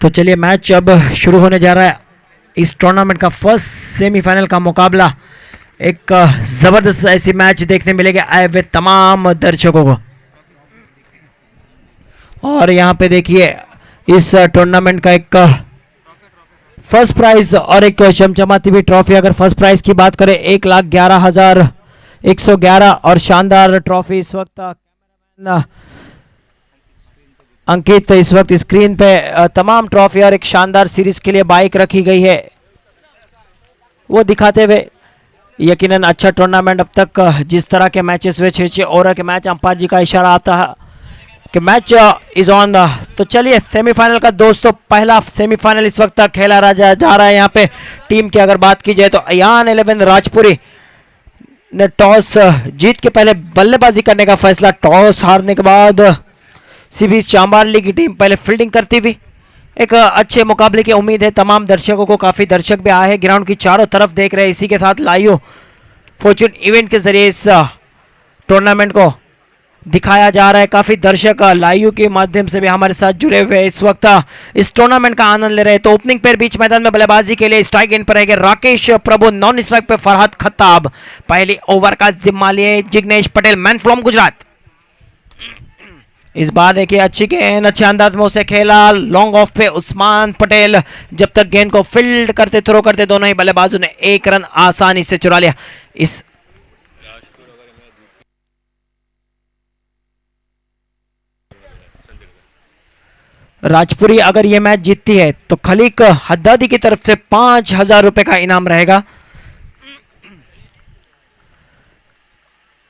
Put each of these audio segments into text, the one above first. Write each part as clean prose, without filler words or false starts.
तो चलिए मैच अब शुरू होने जा रहा है। इस टूर्नामेंट का फर्स्ट सेमीफाइनल का मुकाबला, एक जबरदस्त ऐसी मैच देखने मिलेगी आए हुए तमाम दर्शकों को। और यहाँ पे देखिए इस टूर्नामेंट का एक फर्स्ट प्राइज और एक चमचमाती हुई ट्रॉफी। अगर फर्स्ट प्राइज की बात करें 1,11,111 और शानदार ट्रॉफी इस वक्त अंकित इस वक्त स्क्रीन पे तमाम ट्रॉफी और एक शानदार सीरीज के लिए बाइक रखी गई है वो दिखाते हुए। यकीनन अच्छा टूर्नामेंट अब तक जिस तरह के मैचेस हुए 6-6 ओवर के मैच, अंपायर जी का इशारा आता है कि मैच इज ऑन। तो चलिए सेमीफाइनल का दोस्तों पहला सेमीफाइनल इस वक्त खेला जा रहा है। यहाँ पे टीम की अगर बात की जाए तो अयान 11 राजपुरी ने टॉस जीत के पहले बल्लेबाजी करने का फैसला। टॉस हारने के बाद सीबी चांबारली की टीम पहले फील्डिंग करती हुई। एक अच्छे मुकाबले की उम्मीद है तमाम दर्शकों को। काफ़ी दर्शक भी आए हैं, ग्राउंड की चारों तरफ देख रहे हैं। इसी के साथ लाइव फॉर्चून इवेंट के जरिए इस टूर्नामेंट को दिखाया जा रहा है। काफ़ी दर्शक लाइव के माध्यम से भी हमारे साथ जुड़े हुए हैं, इस वक्त इस टूर्नामेंट का आनंद ले रहे हैं। तो ओपनिंग पेयर बीच मैदान में बल्लेबाजी के लिए स्ट्राइक एंड पर रहेंगे राकेश प्रभु, नॉन स्ट्राइक पे फरहाद खत्ताब। पहली ओवर का जिम्मा लिए जिग्नेश पटेल, मैन फ्रॉम गुजरात। इस बार देखिए अच्छी गेंद अच्छे अंदाज में उसे खेला लॉन्ग ऑफ पे उस्मान पटेल। जब तक गेंद को फील्ड करते थ्रो करते दोनों ही बल्लेबाजों ने एक रन आसानी से चुरा लिया। इस राजपुरी अगर यह मैच जीतती है तो खलीक हद्दादी की तरफ से 5,000 रुपए का इनाम रहेगा।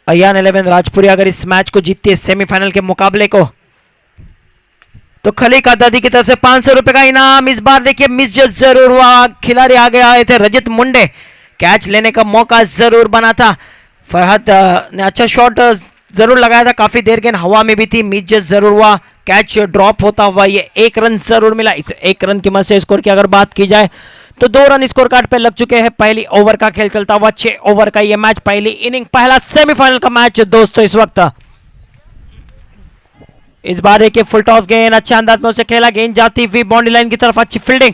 अयान 11 राजपुरी अगर इस मैच को जीतती है सेमीफाइनल के मुकाबले को, तो खलीक हद्दादी की तरफ से 500 रुपए का इनाम। इस बार देखिए मिस जरूर हुआ, खिलाड़ी आगे आए थे रजत मुंडे, कैच लेने का मौका जरूर बना था। फरहत ने अच्छा शॉट जरूर लगाया था, काफी देर गेंद हवा में भी थी, मिस जरूर हुआ, कैच ड्रॉप होता हुआ ये एक रन जरूर मिला। इस एक रन की मदद से स्कोर की अगर बात की जाए तो 2 रन स्कोर कार्ड पे लग चुके हैं। पहली ओवर का खेल चलता हुआ 6 ओवर का ये मैच, पहली इनिंग पहला सेमीफाइनल का मैच दोस्तों। इस वक्त इस बार देखिए फुल टॉस गेंद अच्छे अंदाज में उसे खेला, गेंद जाती हुई बाउंड्री लाइन की तरफ, अच्छी फील्डिंग।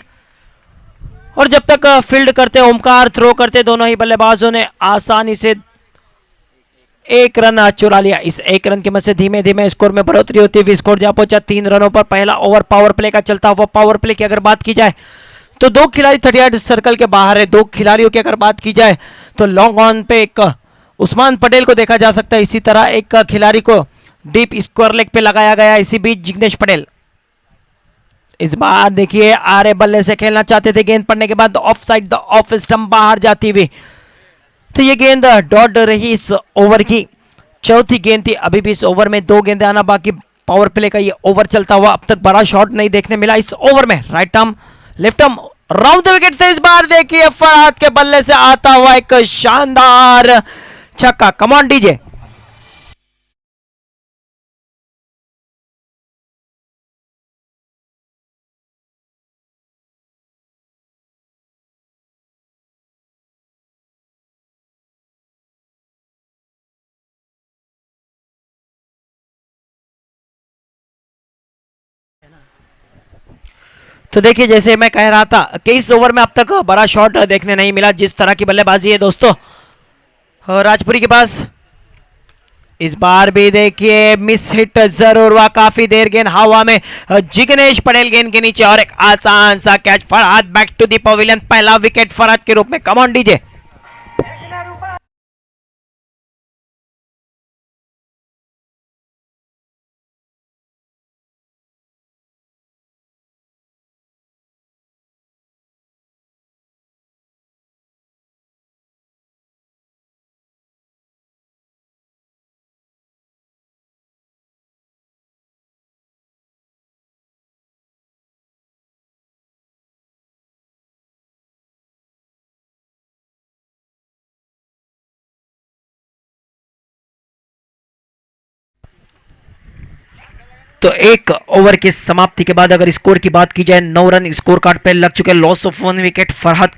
और जब तक फील्ड करते ओमकार थ्रो करते दोनों ही बल्लेबाजों ने आसानी से एक रन चुरा लिया। इस एक रन की मदद से धीमे धीमे स्कोर में बढ़ोतरी होती हुई स्कोर जा पहुंचा 3 रनों पर। पहला ओवर पावर प्ले का चलता हुआ, पावर प्ले की अगर बात की जाए तो 2 खिलाड़ी 38 सर्कल के बाहर है। 2 खिलाड़ियों की अगर बात की जाए तो लॉन्ग ऑन पे एक उस्मान पटेल को देखा जा सकता है, इसी तरह एक खिलाड़ी को डीप स्क्वायर लेग पे लगाया गया। इसी बीच जिग्नेश पटेल इस बार देखिए आरे बल्ले से खेलना चाहते थे, गेंद पड़ने के बाद of side the off stump बाहर जाती हुई। तो ये गेंद डॉट रही इस ओवर की, चौथी गेंद थी। अभी भी इस ओवर में 2 गेंदें आना बाकी। पावर प्ले का ये ओवर चलता हुआ, अब तक बड़ा शॉट नहीं देखने मिला इस ओवर में। Right arm left arm round the wicket से इस बार देखिए फरहाद के बल्ले से आता हुआ एक शानदार छक्का। कम ऑन डीजे। तो देखिए जैसे मैं कह रहा था कि इस ओवर में अब तक बड़ा शॉट देखने नहीं मिला। जिस तरह की बल्लेबाजी है दोस्तों राजपुरी के पास, इस बार भी देखिए मिस हिट जरूर हुआ, काफी देर गेंद हवा में। जिग्नेश पटेल गेंद के नीचे और एक आसान सा catch. Farhad back to the pavilion, पहला विकेट फरहाद के रूप में। Come on DJ. तो एक ओवर की समाप्ति के बाद अगर स्कोर की बात की जाए 9 रन स्कोर कार्ड पे लग चुके। Loss of 1 wicket. Farhad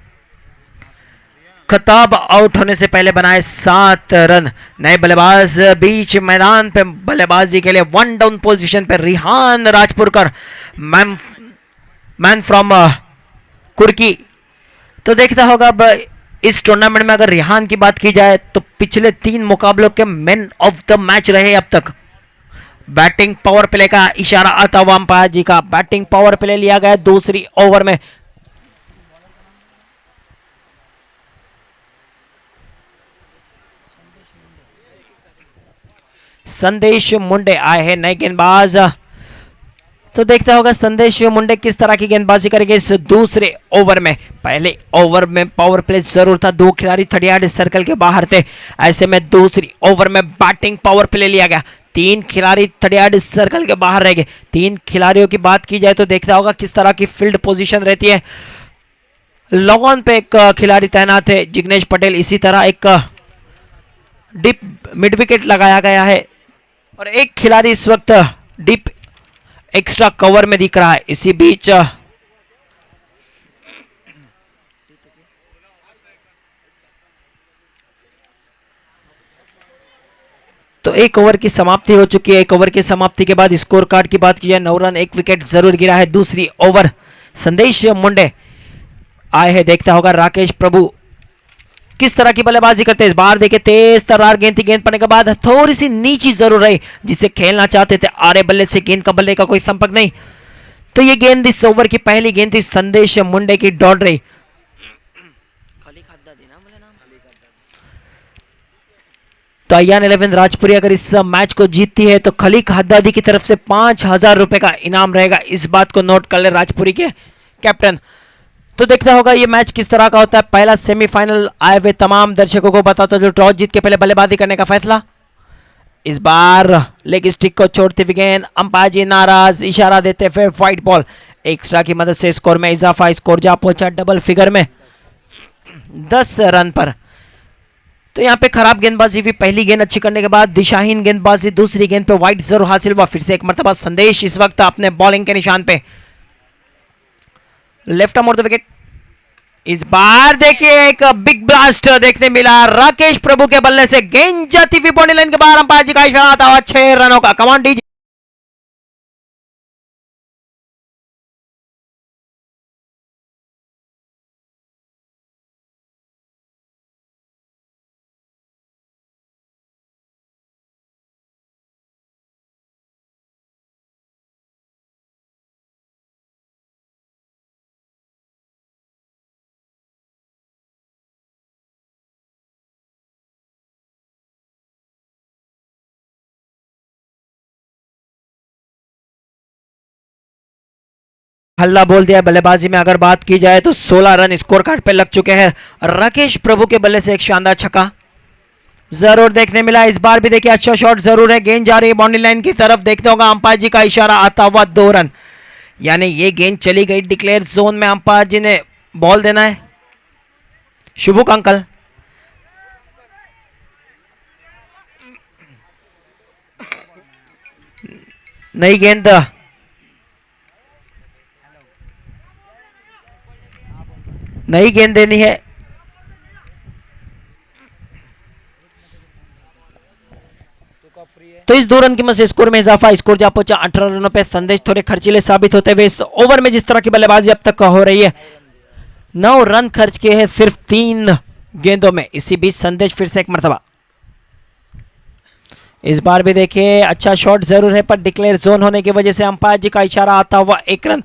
Khatab out होने से पहले बनाए 7 रन। नए बल्लेबाज बीच मैदान पे बल्लेबाजी के लिए 1 डाउन पोजीशन पे रिहान राजपुरकर, मैन फ्रॉम कुर्की। तो देखता होगा अब इस टूर्नामेंट में अगर रिहान की बात की जाए तो पिछले 3 मुकाबलों के मैन ऑफ द मैच रहे अब तक। बैटिंग पावर प्ले का इशारा आता हुआ अंपायर जी का, बैटिंग पावर प्ले लिया गया दूसरी ओवर में। संदेश मुंडे आए हैं नए गेंदबाज। तो देखता होगा संदेश मुंडे किस तरह की गेंदबाजी करेंगे इस दूसरे ओवर में। पहले ओवर में पावर प्ले जरूर था, 2 खिलाड़ी 30 सर्कल के बाहर थे। ऐसे में दूसरी ओवर में बैटिंग पावर प्ले लिया गया, 3 खिलाड़ी 30 सर्कल के बाहर रह गए। 3 खिलाड़ियों की बात की जाए तो देखता होगा किस तरह की फील्ड पोजीशन रहती है। लॉन पे एक खिलाड़ी तैनात है जिग्नेश पटेल, इसी तरह एक डीप मिड विकेट लगाया गया है और एक खिलाड़ी इस वक्त डीप एक्स्ट्रा कवर में दिख रहा है। इसी बीच तो 1 ओवर की समाप्ति हो चुकी है। 1 ओवर की समाप्ति के बाद स्कोर कार्ड की बात की जाए 9 रन 1 विकेट जरूर गिरा है। दूसरी ओवर संदेश मुंडे आए हैं। देखता होगा राकेश प्रभु किस तरह की बल्लेबाजी करते हैं। इस बार देखिए तेज तर्रार गेंद थी, गेंद पड़ने के बाद थोड़ी सी नीची जरूर रही जिसे खेलना चाहते थे आरे बल्ले से, गेंद का बल्ले का कोई संपर्क नहीं। तो ये गेंद इस ओवर की पहली गेंद थी संदेश मुंडे की, दौड़ रही। तो अयान 11 राजपुरी अगर इस मैच को जीतती है तो खलीक हद्दादी की तरफ से 5000 रुपए का इनाम रहेगा। इस बात को नोट कर ले राजपुरी के कैप्टन। तो देखता होगा ये मैच किस तरह का होता है। पहला सेमीफाइनल आए हुए तमाम दर्शकों को बताता जो टॉस जीत के पहले बल्लेबाजी करने का फैसला। इस बार लेग स्टिक को छोड़ते हुए गेंद, अंपायर जी नाराज, इशारा देते फिर व्हाइट बॉल। एक्स्ट्रा की मदद से स्कोर में इजाफा, स्कोर जा पहुंचा डबल फिगर में 10 रन पर। तो यहाँ पे खराब गेंदबाजी हुई, पहली गेंद अच्छी करने के बाद दिशाहीन गेंदबाजी, दूसरी गेंद पे व्हाइट जरूर हासिल हुआ। फिर से एक मरतबा संदेश इस वक्त अपने बॉलिंग के निशान पे, लेफ्ट आर्म द विकेट। इस बार देखिए एक बिग ब्लास्ट देखने मिला राकेश प्रभु के बल्ले से, गेंद जाती हुई बाउंड्री लाइन के बाहर, अंपायर जी का इशारा आता हुआ 6 रनों का। Command DJ. हल्ला बोल दिया बल्लेबाजी में। अगर बात की जाए तो 16 रन स्कोर कार्ड पे लग चुके हैं। राकेश प्रभु के बल्ले से एक शानदार छक्का जरूर देखने मिला। इस बार भी देखिए अच्छा शॉट जरूर है, गेंद जा रही है बाउंड्री लाइन की तरफ। देखते होगा अंपायर जी का इशारा आता हुआ 2 रन, यानी ये गेंद चली गई डिक्लेयर जोन में। अंपायर जी ने बॉल देना है शुभुक अंकल। नई गेंद देनी है। तो इस 2 रन की मदद से स्कोर में इजाफा, स्कोर जा पहुंचा 18 रनों पे। संदेश थोड़े खर्चीले साबित होते हुए इस ओवर में जिस तरह की बल्लेबाजी अब तक हो रही है, 9 रन खर्च किए हैं सिर्फ 3 गेंदों में। इसी बीच संदेश फिर से एक मरतबा, इस बार भी देखिए अच्छा शॉट जरूर है पर डिक्लेयर जोन होने की वजह से अंपायर जी का इशारा आता हुआ 1 रन।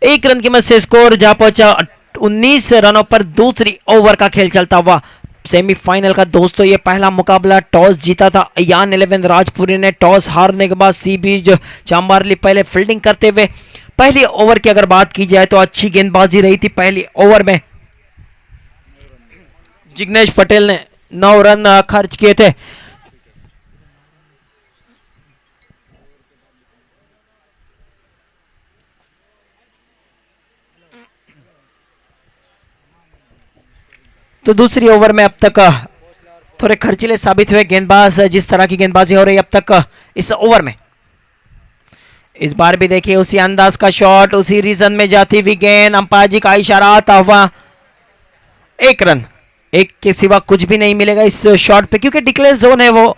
1 रन की मदद से स्कोर जा पहुंचा 19 रनों पर। दूसरी ओवर का खेल चलता हुआ सेमीफाइनल का दोस्तों ये पहला मुकाबला। टॉस जीता था अयान 11 राजपुरी ने। टॉस हारने के बाद सीबीज चांबारली पहले फील्डिंग करते हुए, पहली ओवर की अगर बात की जाए तो अच्छी गेंदबाजी रही थी पहली ओवर में। जिग्नेश पटेल ने 9 रन खर्च किए थे। तो दूसरी ओवर में अब तक थोड़े खर्चीले साबित हुए गेंदबाज, जिस तरह की गेंदबाजी हो रही है अब तक इस ओवर में। इस बार भी देखिए उसी अंदाज का शॉट, उसी रीजन में जाती हुई गेंद, अंपायर जी का इशारा आता हुआ 1 रन। 1 के सिवा कुछ भी नहीं मिलेगा इस शॉट पे क्योंकि डिक्लेयर जोन है वो।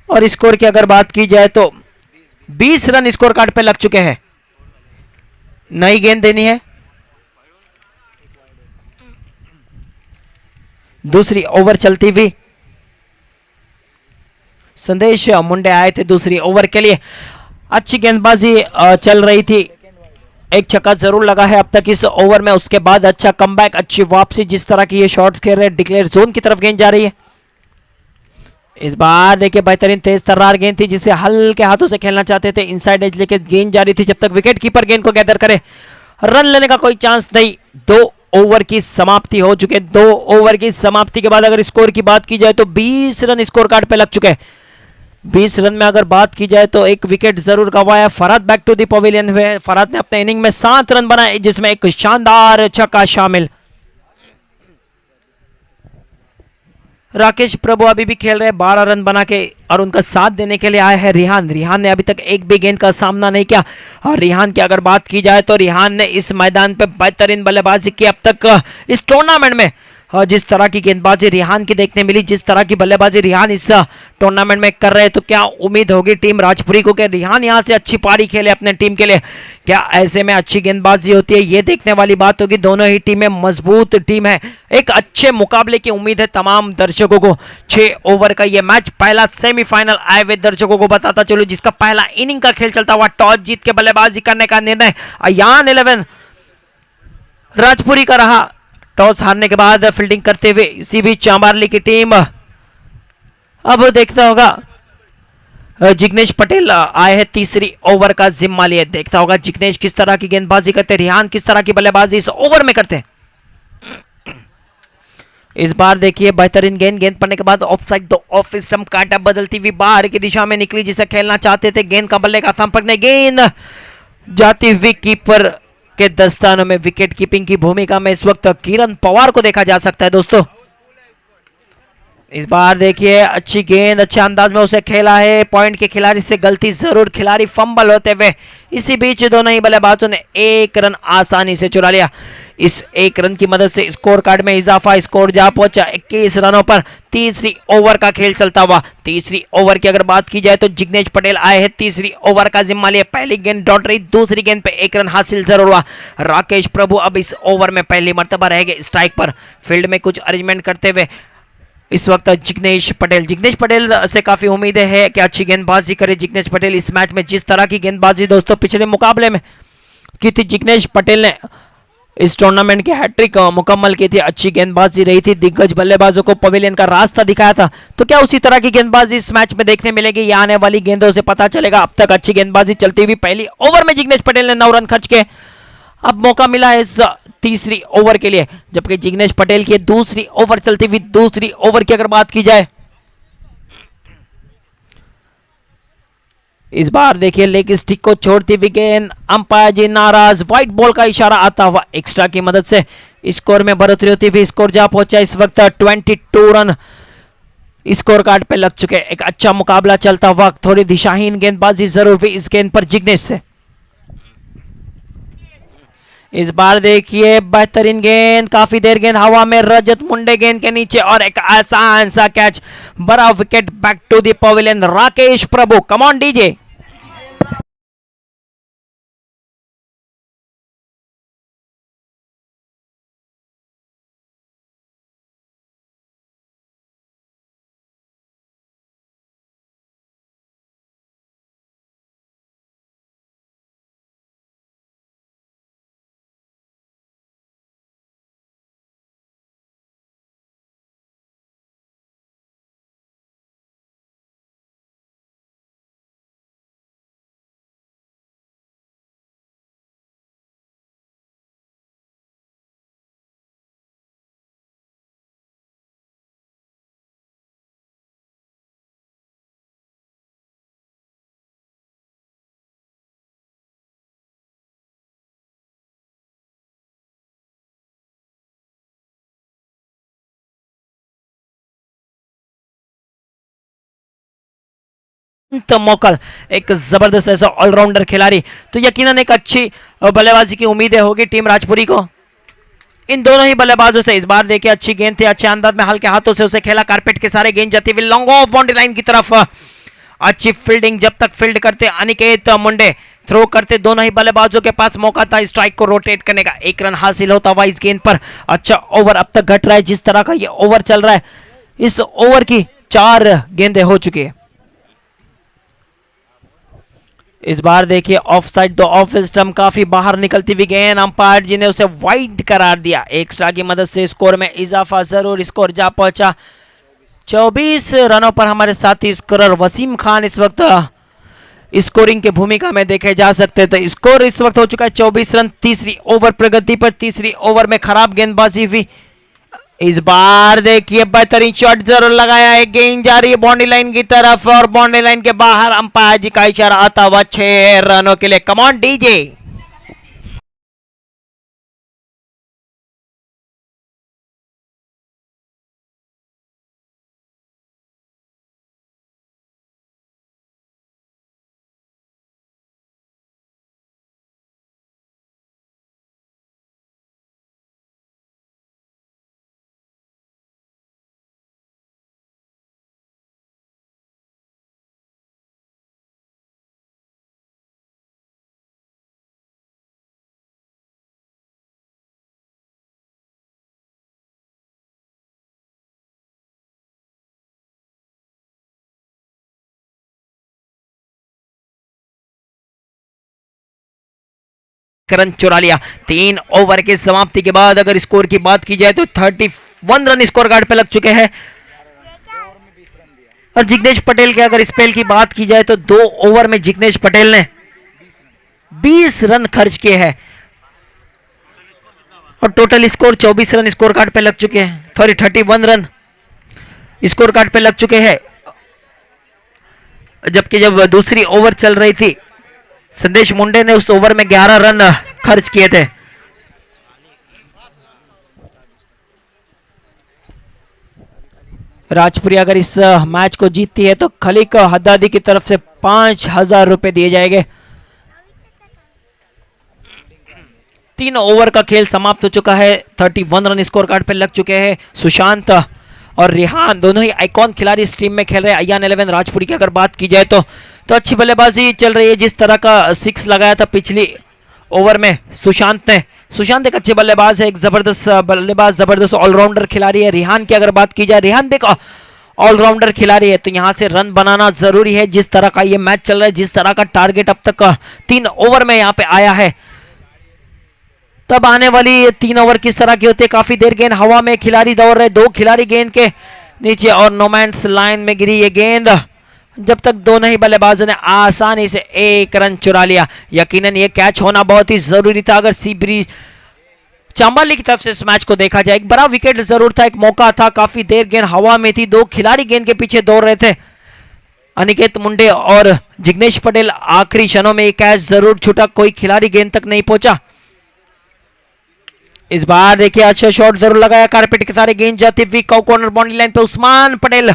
और स्कोर की अगर बात की जाए तो 20 रन स्कोर कार्ड पे लग चुके हैं। नई गेंद देनी है। दूसरी ओवर चलती हुई। संदेश मुंडे आए थे दूसरी ओवर के लिए। अच्छी गेंदबाजी चल रही थी। एक छक्का जरूर लगा है अब तक इस ओवर में। उसके बाद अच्छा कमबैक, अच्छी वापसी। जिस तरह की ये शॉट्स खेल रहे हैं, डिक्लेयर जोन की तरफ गेंद जा रही है। इस बार देखिए बेहतरीन तेज तर्रार गेंद थी जिसे हल्के हाथों से खेलना चाहते थे। इनसाइड एज लेके गेंद जा रही थी जब तक विकेट कीपर गेंद को गैदर करे। रन लेने का कोई चांस नहीं। 2 ओवर की समाप्ति हो चुके। 2 ओवर की समाप्ति के बाद अगर स्कोर की बात की जाए तो 20 रन स्कोर कार्ड पे लग चुके हैं। 20 रन में अगर बात की जाए तो एक विकेट जरूर गंवाया। Farhad back to the pavilion हुए। फरहाद ने अपने इनिंग में 7 रन बनाए जिसमें एक शानदार छक्का शामिल। राकेश प्रभु अभी भी खेल रहे 12 रन बना के और उनका साथ देने के लिए आए हैं रिहान। रिहान ने अभी तक एक भी गेंद का सामना नहीं किया। और रिहान की अगर बात की जाए तो रिहान ने इस मैदान पे बेहतरीन बल्लेबाजी की अब तक इस टूर्नामेंट में। जिस तरह की गेंदबाजी रिहान की देखने मिली, जिस तरह की बल्लेबाजी रिहान इस टूर्नामेंट में कर रहे हैं, तो क्या उम्मीद होगी टीम राजपुरी को कि रिहान यहां से अच्छी पारी खेले अपने टीम के लिए। क्या ऐसे में अच्छी गेंदबाजी होती है, ये देखने वाली बात होगी। दोनों ही टीमें मजबूत टीम है। एक अच्छे मुकाबले की उम्मीद है तमाम दर्शकों को। 6 ओवर का ये मैच पहला सेमीफाइनल आए हुए दर्शकों को बताता चलो, जिसका पहला इनिंग का खेल चलता हुआ। टॉस जीत के बल्लेबाजी करने का निर्णय अयान 11 राजपुरी का रहा। टॉस हारने के बाद फील्डिंग करते हुए इसी बीच चांबारली की टीम अब देखता होगा। जिग्नेश पटेल आए हैं तीसरी ओवर का जिम्मा लिए। देखता होगा जिग्नेश किस तरह की गेंदबाजी करते, रिहान किस तरह की बल्लेबाजी इस ओवर में करते। इस बार देखिए बेहतरीन गेंद पड़ने के बाद ऑफ साइड, दो ऑफ स्टंप काटा बदलती हुई बाहर की दिशा में निकली जिसे खेलना चाहते थे। गेंद का बल्ले का संपर्क नहीं, गेंद जाती हुई कीपर के दस्तानों में। विकेट कीपिंग की भूमिका में इस वक्त किरण पवार को देखा जा सकता है दोस्तों। इस बार देखिए अच्छी गेंद अच्छे अंदाज में उसे खेला है। पॉइंट के खिलाड़ी से गलती जरूर, खिलाड़ी फंबल होते हुए। इसी बीच दोनों ही बल्लेबाजों ने 1 रन आसानी से चुरा लिया। इस 1 रन की मदद से स्कोर कार्ड में इजाफा। स्कोर जा पहुंचा 21 रनों पर। तीसरी ओवर का खेल चलता हुआ। तीसरी ओवर की अगर बात की जाए तो जिग्नेश पटेल आए हैं तीसरी ओवर का जिम्मा लिए। पहली गेंद डॉट रही, दूसरी गेंद पे 1 रन हासिल जरूर हुआ। राकेश प्रभु अब इस ओवर में पहली मर्तबा रह गए स्ट्राइक पर। फील्ड में कुछ अरेंजमेंट करते हुए इस वक्त जिग्नेश पटेल से काफी उम्मीदें है कि अच्छी गेंदबाजी करे जिग्नेश पटेल इस मैच में। जिस तरह की गेंदबाजी दोस्तों पिछले मुकाबले में की थी जिग्नेश पटेल ने, इस टूर्नामेंट की हैट्रिक मुकम्मल की थी। अच्छी गेंदबाजी रही थी, दिग्गज बल्लेबाजों को पवेलियन का रास्ता दिखाया था। तो क्या उसी तरह की गेंदबाजी इस मैच में देखने मिलेगी, या आने वाली गेंदों से पता चलेगा। अब तक अच्छी गेंदबाजी चलती हुई पहली ओवर में जिग्नेश पटेल ने 9 रन खर्च के। अब मौका मिला है इस तीसरी ओवर के लिए, जबकि जिग्नेश पटेल की दूसरी ओवर चलती हुई। दूसरी ओवर की अगर बात की जाए इस बार देखिए लेग स्टिक को छोड़ती हुई गेंद, अंपायर जी नाराज। व्हाइट बॉल का इशारा आता हुआ एक्स्ट्रा की मदद से स्कोर में बढ़ोतरी होती हुई स्कोर जा पहुंचा इस वक्त 22 रन स्कोर कार्ड पे लग चुके। एक अच्छा मुकाबला चलता हुआ, थोड़ी दिशाहीन गेंदबाजी जरूर हुई इस गेंद पर जिग्नेश से। इस बार देखिए बेहतरीन गेंद, काफी देर गेंद हवा में, रजत मुंडे गेंद के नीचे और एक आसान सा कैच। बड़ा wicket back to the pavilion. Rakesh Prabhu, come on DJ. तो मोकल एक जबरदस्त ऐसा ऑलराउंडर खिलाड़ी, तो यकीनन एक अच्छी बल्लेबाजी की उम्मीदें होगी टीम राजपुरी को इन दोनों ही बल्लेबाजों से। इस बार देखिए अच्छी गेंद थी, अच्छे अंदाज में हल्के हाथों से उसे खेला। कारपेट के सारे गेंद जाती हुई लॉन्ग ऑफ बाउंड्री लाइन की तरफ। अच्छी फील्डिंग, जब तक फील्ड करते अनिकेत मुंडे, थ्रो करते दोनों ही बल्लेबाजों के पास मौका था स्ट्राइक को रोटेट करने का, एक रन हासिल होता हुआ इस गेंद पर। अच्छा ओवर अब तक घट रहा है, जिस तरह का ये ओवर चल रहा है, इस ओवर की 4 गेंदें हो चुकी है। इस बार देखिए ऑफ साइड, दो ऑफ स्टंप काफी बाहर निकलती हुई गेंद, अंपायर जी ने उसे वाइड करार दिया। एक्स्ट्रा की मदद से स्कोर में इजाफा, जरूर स्कोर जा पहुंचा 24 रनों पर। हमारे साथी स्कोरर वसीम खान इस वक्त स्कोरिंग की भूमिका में देखे जा सकते, तो स्कोर इस वक्त हो चुका है 24 रन। तीसरी ओवर प्रगति पर, तीसरी ओवर में खराब गेंदबाजी हुई। इस बार देखिए बेहतरीन शॉट जरूर लगाया है, गेंद जा रही है बाउंड्री लाइन की तरफ और बाउंड्री लाइन के बाहर अंपायर जी का इशारा आता हुआ 6 रनों के लिए। कम ऑन डीजे। रन चुरा लिया 3 ओवर की समाप्ति के बाद। अगर स्कोर की बात की जाए तो 31 रन स्कोर कार्ड पे लग चुके हैं। और जिग्नेश पटेल के अगर स्पेल की बात की जाए तो 2 ओवर में जिग्नेश पटेल ने 20 रन खर्च किए हैं और total score 24 run score card पे लग चुके हैं। सॉरी 31 रन स्कोर कार्ड पे लग चुके हैं। जबकि जब दूसरी ओवर चल रही थी, संदेश मुंडे ने उस ओवर में 11 रन खर्च किए थे। राजपुरी अगर इस मैच को जीतती है तो खलीक हद्दादी की तरफ से 5,000 रुपए दिए जाएंगे। 3 ओवर का खेल समाप्त हो चुका है, 31 रन स्कोर कार्ड पे लग चुके हैं। सुशांत और रिहान दोनों ही आइकॉन खिलाड़ी इस टीम में खेल रहे हैं। अयान 11 राजपुरी की अगर बात की जाए तो अच्छी बल्लेबाजी चल रही है। जिस तरह का 6 लगाया था पिछली ओवर में सुशांत ने, सुशांत एक अच्छे बल्लेबाज है, एक जबरदस्त बल्लेबाज, जबरदस्त ऑलराउंडर खिलाड़ी है। रिहान की अगर बात की जाए, रिहान भी ऑलराउंडर खिलाड़ी है, तो यहां से रन बनाना जरूरी है। जिस तरह का ये मैच चल रहा है, जिस तरह का टारगेट अब तक 3 ओवर में यहाँ पे आया है, तब आने वाली 3 ओवर किस तरह की होती है। काफी देर गेंद हवा में, खिलाड़ी दौड़ रहे, 2 खिलाड़ी गेंद के नीचे और नोमैंस लाइन में गिरी ये गेंद, जब तक दोनों ही बल्लेबाजों ने आसानी से 1 रन चुरा लिया। यकीनन ये कैच होना बहुत ही जरूरी था। अगर सीब्री चांबाली की तरफ से इस मैच को देखा जाए, एक बड़ा विकेट जरूर था, एक मौका था, काफी देर गेंद हवा में थी, 2 खिलाड़ी गेंद के पीछे दौड़ रहे थे, अनिकेत मुंडे और जिग्नेश पटेल। आखिरी क्षणों में ये कैच जरूर छूटा, कोई खिलाड़ी गेंद तक नहीं पहुंचा। इस बार देखिए अच्छा शॉट जरूर लगाया, कारपेट के सारे गेंद जाती हुई कॉर्नर बाउंड्री लाइन पे। उस्मान पटेल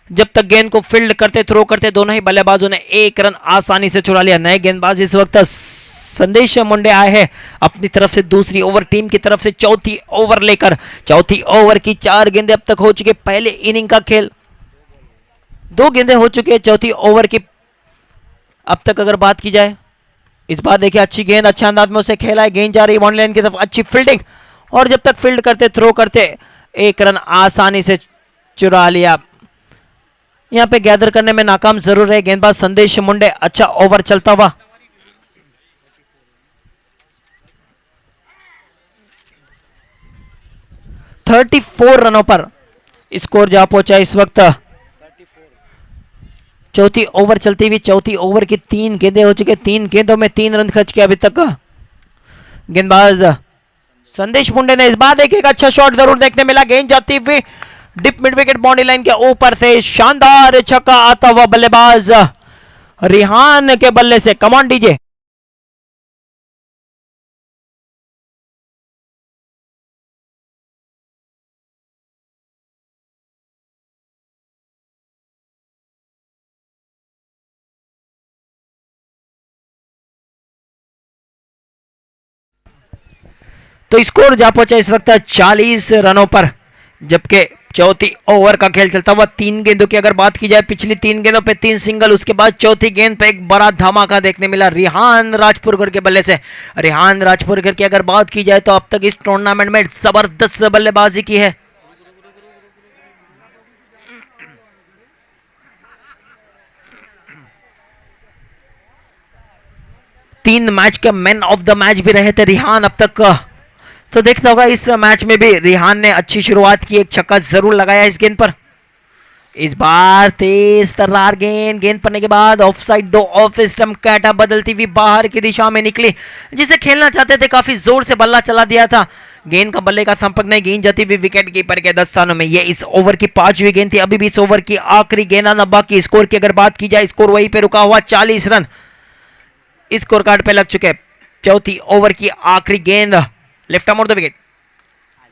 जब तक गेंद को फील्ड करते, थ्रो करते, दोनों ही बल्लेबाजों ने 1 रन आसानी से चुरा लिया। नए गेंदबाज इस वक्त संदेश मुंडे आए हैं अपनी तरफ से दूसरी ओवर, टीम की तरफ से चौथी ओवर लेकर। चौथी ओवर की 4 गेंदें अब तक हो चुके। पहले इनिंग का खेल 2 गेंदें हो चुके हैं चौथी ओवर की अब तक अगर बात की जाए। इस बार देखिए अच्छी गेंद, अच्छे अंदाज में उसे खेला है, गेंद जा रही है बाउंड्री लाइन की तरफ, अच्छी फील्डिंग, और जब तक फील्ड करते, थ्रो करते, 1 रन आसानी से चुरा लिया। यहां पे गैदर करने में नाकाम जरूर है गेंदबाज संदेश मुंडे। अच्छा ओवर चलता हुआ, $34 रनों पर स्कोर जा पहुंचा इस वक्त। चौथी ओवर चलती हुई, चौथी ओवर की 3 गेंदें हो चुके, 3 गेंदों में 3 रन खर्च किया अभी तक गेंदबाज संदेश मुंडे ने। इस बार देखिए अच्छा शॉट जरूर देखने मिला, गेंद जाती हुई deep mid wicket boundary line के ऊपर से, शानदार छक्का आता हुआ बल्लेबाज रिहान के बल्ले से। कम ऑन डीजे। तो स्कोर जा पहुंचा इस वक्त 40 रनों पर, जबकि चौथी ओवर का खेल चलता हुआ। 3 गेंदों की अगर बात की जाए, पिछली 3 गेंदों पे 3 सिंगल, उसके बाद चौथी गेंद पे एक बड़ा धमाका देखने मिला रिहान राजपुरकर के बल्ले से। रिहान राजपुरकर की अगर बात की जाए तो अब तक इस टूर्नामेंट में जबरदस्त बल्लेबाजी की है। तीन मैच के मैन ऑफ द मैच भी रहे थे रिहान अब तक। तो देखता होगा इस मैच में भी रिहान ने अच्छी शुरुआत की, एक छक्का जरूर लगाया इस गेंद पर। इस बार तेज तर्रार गेंद पड़ने के बाद ऑफ साइड, 2 ऑफ स्टंप कैटा बदलती हुई बाहर की दिशा में निकली, जिसे खेलना चाहते थे, काफी जोर से बल्ला चला दिया था। गेंद का बल्ले का संपर्क नहीं, गेंद जाती हुई विकेट कीपर के दस्तानों में। ये इस ओवर की 5वीं गेंद थी। अभी भी इस ओवर की आखिरी गेंद आना बाकी। स्कोर की अगर बात की जाए, स्कोर वहीं पे रुका हुआ, 40 रन स्कोर कार्ड पे लग चुके। चौथी ओवर की आखिरी गेंद, left arm of the wicket.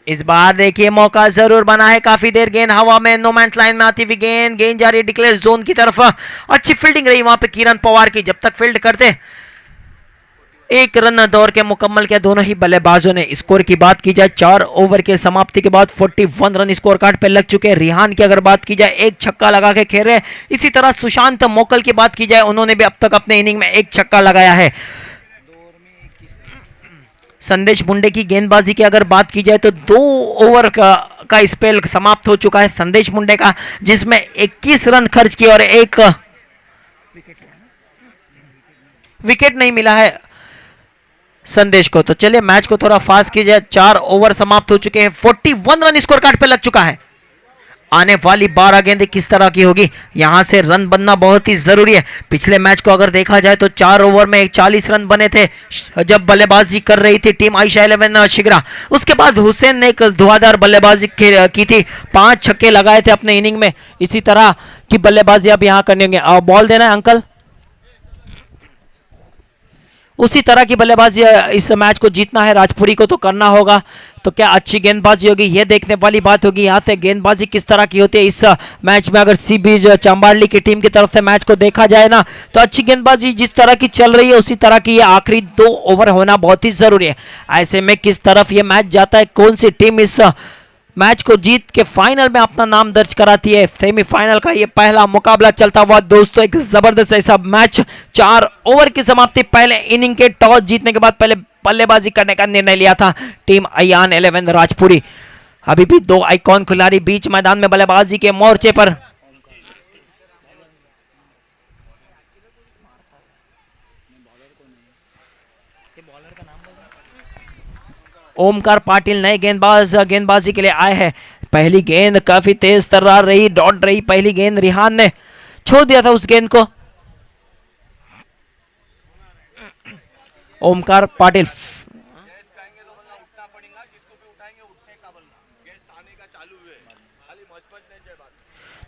इस बार देखिए मौका जरूर बना है, काफी देर गेंद हवा में, नो मैंस लाइन में आती हुई गेंद जा रही है डिक्लेयर जोन की तरफ। अच्छी फील्डिंग रही वहां पे किरण पवार की, जब तक फील्ड करते 1 रन दौड़ के मुकम्मल किया दोनों ही बल्लेबाजों ने। स्कोर की बात की जाए, 4 ओवर के समाप्ति के बाद 41 रन स्कोर कार्ड पे लग चुके हैं। रिहान की अगर बात की जाए, 1 छक्का लगा के खेल रहे। इसी तरह सुशांत मोकल की बात की जाए, उन्होंने भी अब तक अपने इनिंग में 1 छक्का लगाया है। संदेश मुंडे की गेंदबाजी की अगर बात की जाए तो 2 ओवर का स्पेल समाप्त हो चुका है संदेश मुंडे का, जिसमें 21 रन खर्च किए और 1 विकेट नहीं मिला है संदेश को। तो चलिए मैच को थोड़ा फास्ट कीजिए। 4 ओवर समाप्त हो चुके हैं, 41 रन स्कोर कार्ड पे लग चुका है। आने वाली 12 गेंदें किस तरह की होगी, यहां से रन बनना बहुत ही जरूरी है। पिछले मैच को अगर देखा जाए तो 4 ओवर में 40 रन बने थे जब बल्लेबाजी कर रही थी टीम आयशा 11 शिगरा। उसके बाद हुसैन ने एक धुआंधार बल्लेबाजी की थी, 5 छक्के लगाए थे अपने इनिंग में। इसी तरह की बल्लेबाजी अब यहां करनी होंगे। बॉल देना है अंकल। उसी तरह की बल्लेबाजी इस मैच को जीतना है, राजपुरी को तो करना होगा। तो क्या अच्छी गेंदबाजी होगी, यह देखने वाली बात होगी। यहां से गेंदबाजी किस तरह की होती है इस मैच में। अगर सीबीज चांबारली की टीम की तरफ से मैच को देखा जाए ना, तो अच्छी गेंदबाजी जिस तरह की चल रही है उसी तरह की ये आखिरी 2 ओवर होना बहुत ही जरूरी है। ऐसे में किस तरफ ये मैच जाता है, कौन सी टीम इस मैच को जीत के फाइनल में अपना नाम दर्ज कराती है। सेमीफाइनल का ये पहला मुकाबला चलता हुआ दोस्तों, एक जबरदस्त ऐसा मैच। 4 ओवर की समाप्ति, पहले इनिंग के टॉस जीतने के बाद पहले बल्लेबाजी करने का निर्णय लिया था टीम अयान 11 राजपुरी। अभी भी 2 आइकॉन खिलाड़ी बीच मैदान में बल्लेबाजी के मोर्चे पर। ओमकार पाटिल नए गेंदबाजी के लिए आए हैं। पहली गेंद काफी तेज तर्रार रही, दौड़ रही पहली गेंद, रिहान ने छोड़ दिया था उस गेंद को। ओमकार पाटिल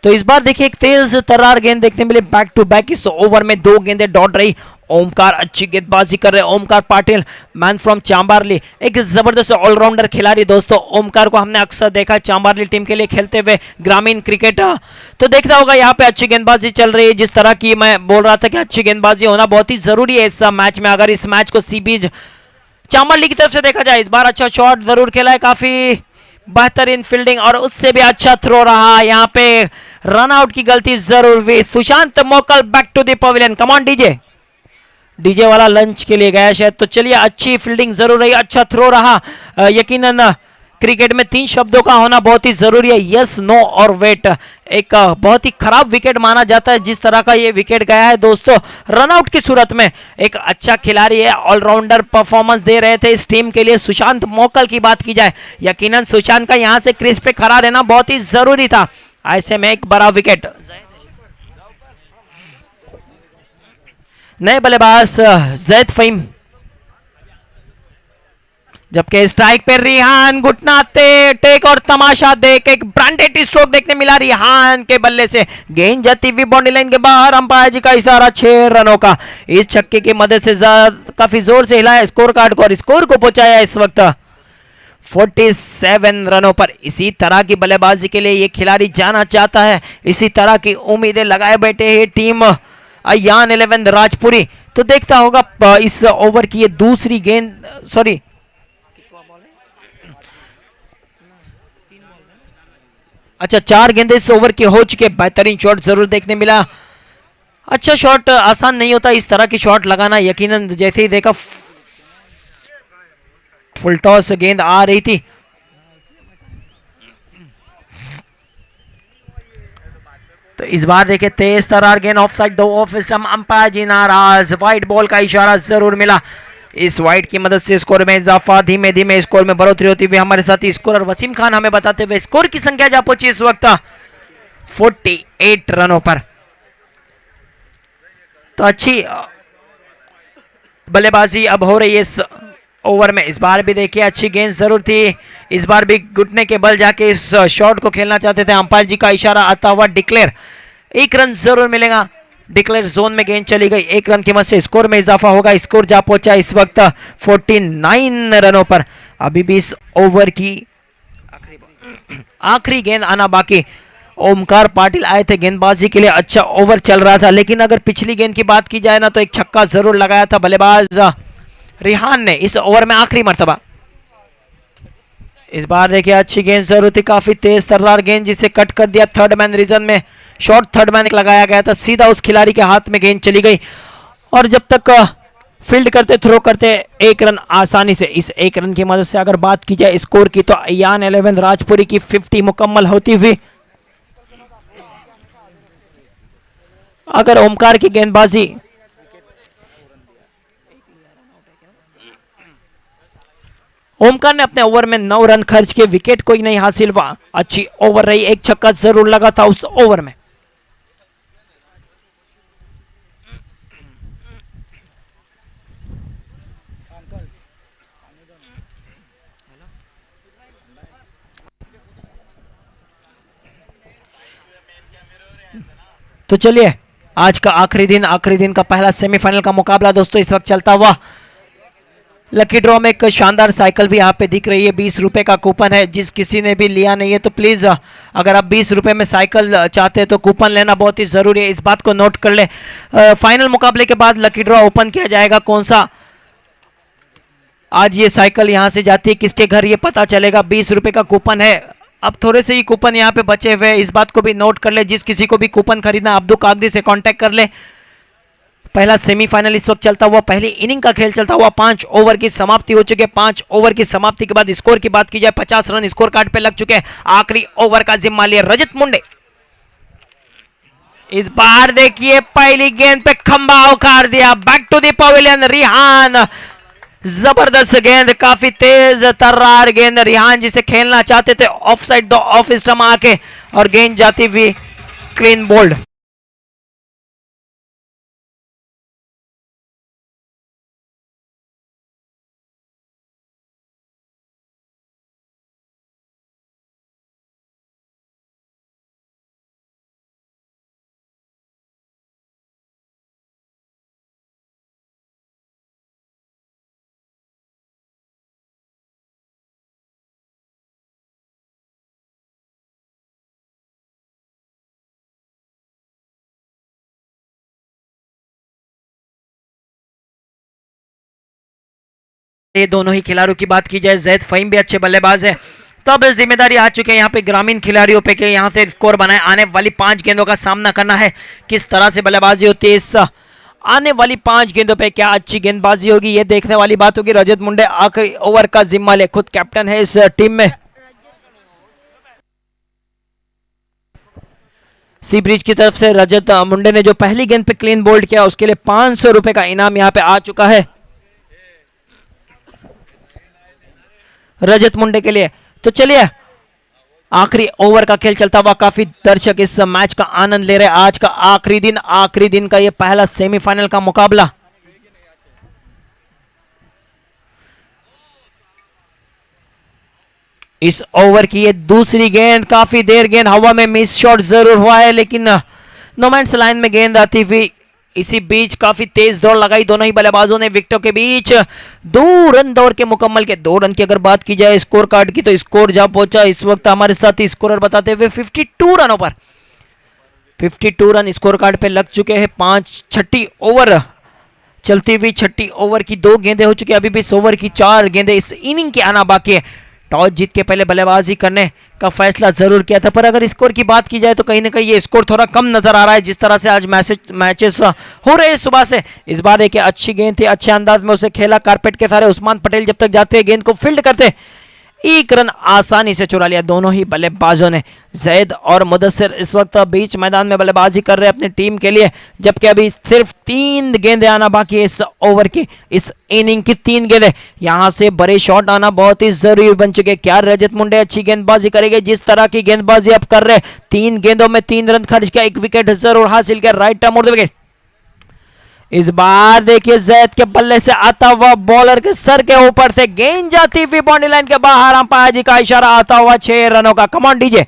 तो इस बार देखिए एक तेज तर्रार गेंद देखने मिली, बैक टू बैक इस ओवर में 2 गेंदें दौड़ रही। ओमकार अच्छी गेंदबाजी कर रहे हैं। ओमकार पाटिल मैन फ्रॉम चांबारली, एक जबरदस्त ऑलराउंडर खिलाड़ी दोस्तों। ओमकार को हमने अक्सर देखा चांबारली टीम के लिए खेलते हुए ग्रामीण क्रिकेट। तो देखता होगा यहाँ पे अच्छी गेंदबाजी चल रही है, जिस तरह की मैं बोल रहा था कि अच्छी गेंदबाजी होना बहुत ही जरूरी है इस मैच में। अगर इस मैच को सीबीज चांबारली की तरफ से देखा जाए, इस बार अच्छा शॉट जरूर खेला है, काफी बेहतरीन फील्डिंग और उससे भी अच्छा थ्रो रहा। यहाँ पे रन आउट की गलती जरूर हुई। Sushant Mokal back to the pavilion, come on DJ वाला लंच के लिए गया शायद। तो चलिए अच्छी फील्डिंग जरूर रही, अच्छा थ्रो रहा। यकीनन क्रिकेट में 3 शब्दों का होना बहुत ही जरूरी है, यस, नो और वेट। एक बहुत ही खराब विकेट माना जाता है जिस तरह का ये विकेट गया है दोस्तों, रनआउट की सूरत में। एक अच्छा खिलाड़ी है, ऑलराउंडर परफॉर्मेंस दे रहे थे इस टीम के लिए। सुशांत मोकल की बात की जाए, यकीनन सुशांत का यहां से क्रीज पे खड़ा रहना बहुत ही जरूरी था। ऐसे में एक बड़ा विकेट। नए बल्लेबाज जैद फहीम, जबकि स्ट्राइक पे रिहान घुटनाते टेक और तमाशा देख एक ब्रांडेड स्ट्रोक देखने मिला रिहान के बल्ले से। गेंद जाती हुई बाउंड्री लाइन के बाहर, अंपायर जी का इशारा 6 रनों का। इस छक्के की मदद से काफी जोर से हिलाया स्कोर कार्ड को और स्कोर को पहुंचाया इस वक्त 47 रनों पर। इसी तरह की बल्लेबाजी के लिए ये खिलाड़ी जाना चाहता है, इसी तरह की उम्मीदें लगाए बैठे है टीम अयान 11 राजपुरी। तो देखता होगा इस ओवर की ये दूसरी गेंद, अच्छा 4 गेंदे इस ओवर के हो चुके, बेहतरीन शॉट जरूर देखने मिला। अच्छा शॉट, आसान नहीं होता इस तरह की शॉट लगाना, यकीनन जैसे ही देखा फुल टॉस गेंद आ रही थी। तो इस बार देखिए तेज तरार गेंद ऑफ साइड, दो ऑफ स्टंप, अंपायर जी नाराज, व्हाइट बॉल का इशारा जरूर मिला। इस व्हाइट की मदद से स्कोर में इजाफा, धीमे धीमे स्कोर में बढ़ोतरी होती हुई हमारे साथ स्कोरर वसीम खान हमें बताते हुए स्कोर की संख्या जा पहुंची इस वक्त 48 रनों पर। तो अच्छी बल्लेबाजी अब हो रही है इस ओवर में। इस बार भी देखिए अच्छी गेंद जरूर थी, इस बार भी घुटने के बल जाके इस शॉट को खेलना चाहते थे। अंपायर जी का इशारा आता हुआ डिक्लेयर, 1 रन जरूर मिलेगा। डिक्लेयर जोन में गेंद चली गई, 1 रन की मदद से स्कोर में इजाफा होगा। स्कोर जा पहुंचा इस वक्त 49 रनों पर। अभी भी इस ओवर की आखिरी गेंद आना बाकी। ओमकार पाटिल आए थे गेंदबाजी के लिए, अच्छा ओवर चल रहा था, लेकिन अगर पिछली गेंद की बात की जाए ना तो एक छक्का जरूर लगाया था बल्लेबाज रिहान ने इस ओवर में आखिरी मर्तबा। इस बार देखिए अच्छी गेंद जरूर थी, काफी तेज तर्रार गेंद जिसे कट कर दिया थर्ड मैन रीजन में। शॉर्ट थर्ड मैन लगाया गया था, सीधा उस खिलाड़ी के हाथ में गेंद चली गई और जब तक फील्ड करते थ्रो करते 1 रन आसानी से। इस 1 रन की मदद से अगर बात की जाए स्कोर की तो अयान 11 राजपुरी की 50 मुकम्मल होती हुई अगर ओमकार की गेंदबाजी ओमकार ने अपने ओवर में 9 रन खर्च किए, विकेट कोई नहीं हासिल हुआ। अच्छी ओवर रही, एक छक्का जरूर लगा था उस ओवर में। तो चलिए आज का आखिरी दिन का पहला सेमीफाइनल का मुकाबला दोस्तों इस वक्त चलता हुआ। लकी ड्रॉ में एक शानदार साइकिल भी यहाँ पे दिख रही है, 20 रुपए का कूपन है। जिस किसी ने भी लिया नहीं है तो प्लीज अगर आप 20 रुपए में साइकिल चाहते हैं तो कूपन लेना बहुत ही जरूरी है, इस बात को नोट कर ले। फाइनल मुकाबले के बाद लकी ड्रॉ ओपन किया जाएगा, कौन सा आज ये साइकिल यहाँ से जाती है किसके घर ये पता चलेगा। 20 रुपए का कूपन है, अब थोड़े से ही कूपन यहाँ पे बचे हुए, इस बात को भी नोट कर ले। जिस किसी को भी कूपन खरीदना अब्दुल कागदी से कांटेक्ट कर ले। पहला सेमीफाइनल इस वक्त चलता हुआ, पहली इनिंग का खेल चलता हुआ, 5 ओवर की समाप्ति हो चुकी है। 5 ओवर की समाप्ति के बाद स्कोर की बात की जाए 50 रन स्कोर कार्ड पे लग चुके हैं। आखिरी ओवर का जिम्मा लिया रजत मुंडे। इस बार देखिए पहली गेंद पे खंबा उखाड़ दिया, back to the pavilion Rehan. जबरदस्त गेंद, काफी तेज तर्रार गेंद, रिहान जिसे खेलना चाहते थे ऑफ साइड दो ऑफ स्टंप आके और गेंद जाती हुई क्लीन बोल्ड। ये दोनों ही खिलाड़ियों की बात की जाए, जैद फहीम भी अच्छे बल्लेबाज है, तो अब जिम्मेदारी आ चुकी है यहाँ पे ग्रामीण खिलाड़ियों पे कि यहाँ से स्कोर बनाए। आने वाली 5 गेंदों का सामना करना है, किस तरह से बल्लेबाजी होती है इस आने वाली 5 गेंदों पे, क्या अच्छी गेंदबाजी होगी ये देखने वाली बात होगी। रजत मुंडे आखिरी ओवर का जिम्मा ले, खुद कैप्टन है इस टीम में। सी ब्रिज की तरफ से रजत मुंडे ने जो पहली गेंद पे क्लीन बोल्ड किया उसके लिए 500 रुपए का इनाम यहाँ पे आ चुका है रजत मुंडे के लिए। तो चलिए आखिरी ओवर का खेल चलता हुआ, काफी दर्शक इस मैच का आनंद ले रहे हैं। आज का आखिरी दिन का ये पहला सेमीफाइनल का मुकाबला। इस ओवर की ये दूसरी गेंद, काफी देर गेंद हवा में मिस शॉट जरूर हुआ है, लेकिन नो मैंस लाइन में गेंद आती हुई इसी बीच काफी तेज दौड़ लगाई दोनों ही बल्लेबाजों ने विकेटों के बीच। 2 रन दौड़ के मुकम्मल के। 2 रन की अगर बात की जाए स्कोर कार्ड की तो स्कोर जा पहुंचा इस वक्त हमारे साथ ही स्कोरर बताते हुए 52 रनों पर। 52 रन स्कोर कार्ड पे लग चुके हैं। छठी ओवर चलती हुई, छठी ओवर की 2 गेंदें हो चुकी है, अभी भी इस ओवर की 4 गेंदें इस इनिंग के आना बाकी है। टॉस जीत के पहले बल्लेबाजी करने का फैसला जरूर किया था। पर अगर स्कोर की बात की जाए तो कहीं ना कहीं ये स्कोर थोड़ा कम नजर आ रहा है। जिस तरह से आज मैचेस हो रहे हैं सुबह से, इस बार देखिए अच्छी गेंद थी, अच्छे अंदाज में उसे खेला कारपेट के सारे। उस्मान पटेल जब तक जाते गेंद को फील्ड करते, एक रन आसानी से चुरा लिया दोनों ही बल्लेबाजों ने। जैद और मुदस्सिर इस वक्त बीच मैदान में बल्लेबाजी कर रहे हैं अपनी टीम के लिए, जबकि अभी सिर्फ 3 गेंदें आना बाकी है इस ओवर की, इस इनिंग की 3 गेंदें। यहां से बड़े शॉट आना बहुत ही जरूरी बन चुके। क्या रजत मुंडे अच्छी गेंदबाजी करेंगे? जिस तरह की गेंदबाजी अब कर रहे, 3 गेंदों में 3 रन खर्च किया, 1 विकेट जरूर हासिल किया। Right term wicket. इस बार देखिए जैद के बल्ले से आता हुआ बॉलर के सर के ऊपर से गेंद जाती हुई बाउंड्री लाइन के बाहर, अंपायर जी का इशारा आता हुआ 6 रनों का। कम on DJ.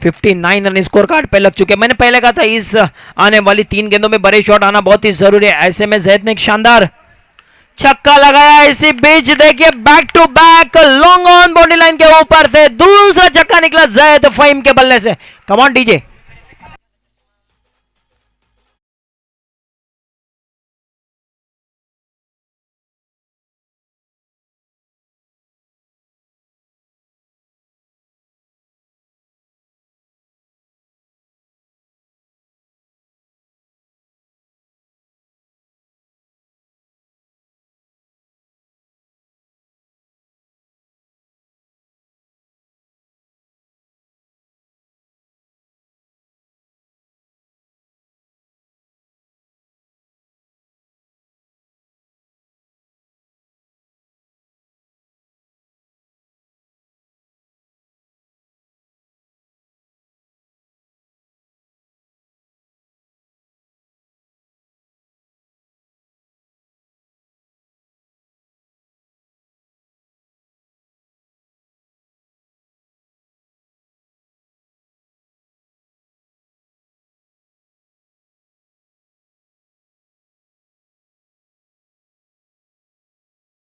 Fifty 59 run score card पे लग चुके हैं। मैंने पहले कहा था इस आने वाली 3 गेंदों में बड़े शॉट आना बहुत ही जरूरी है। ऐसे में जैद ने एक शानदार छक्का लगाया। इसी बीच देखिए back to back long on boundary line के ऊपर से दूसरा छक्का निकला जैद फहीम के बल्ले से। कम ऑन डीजे।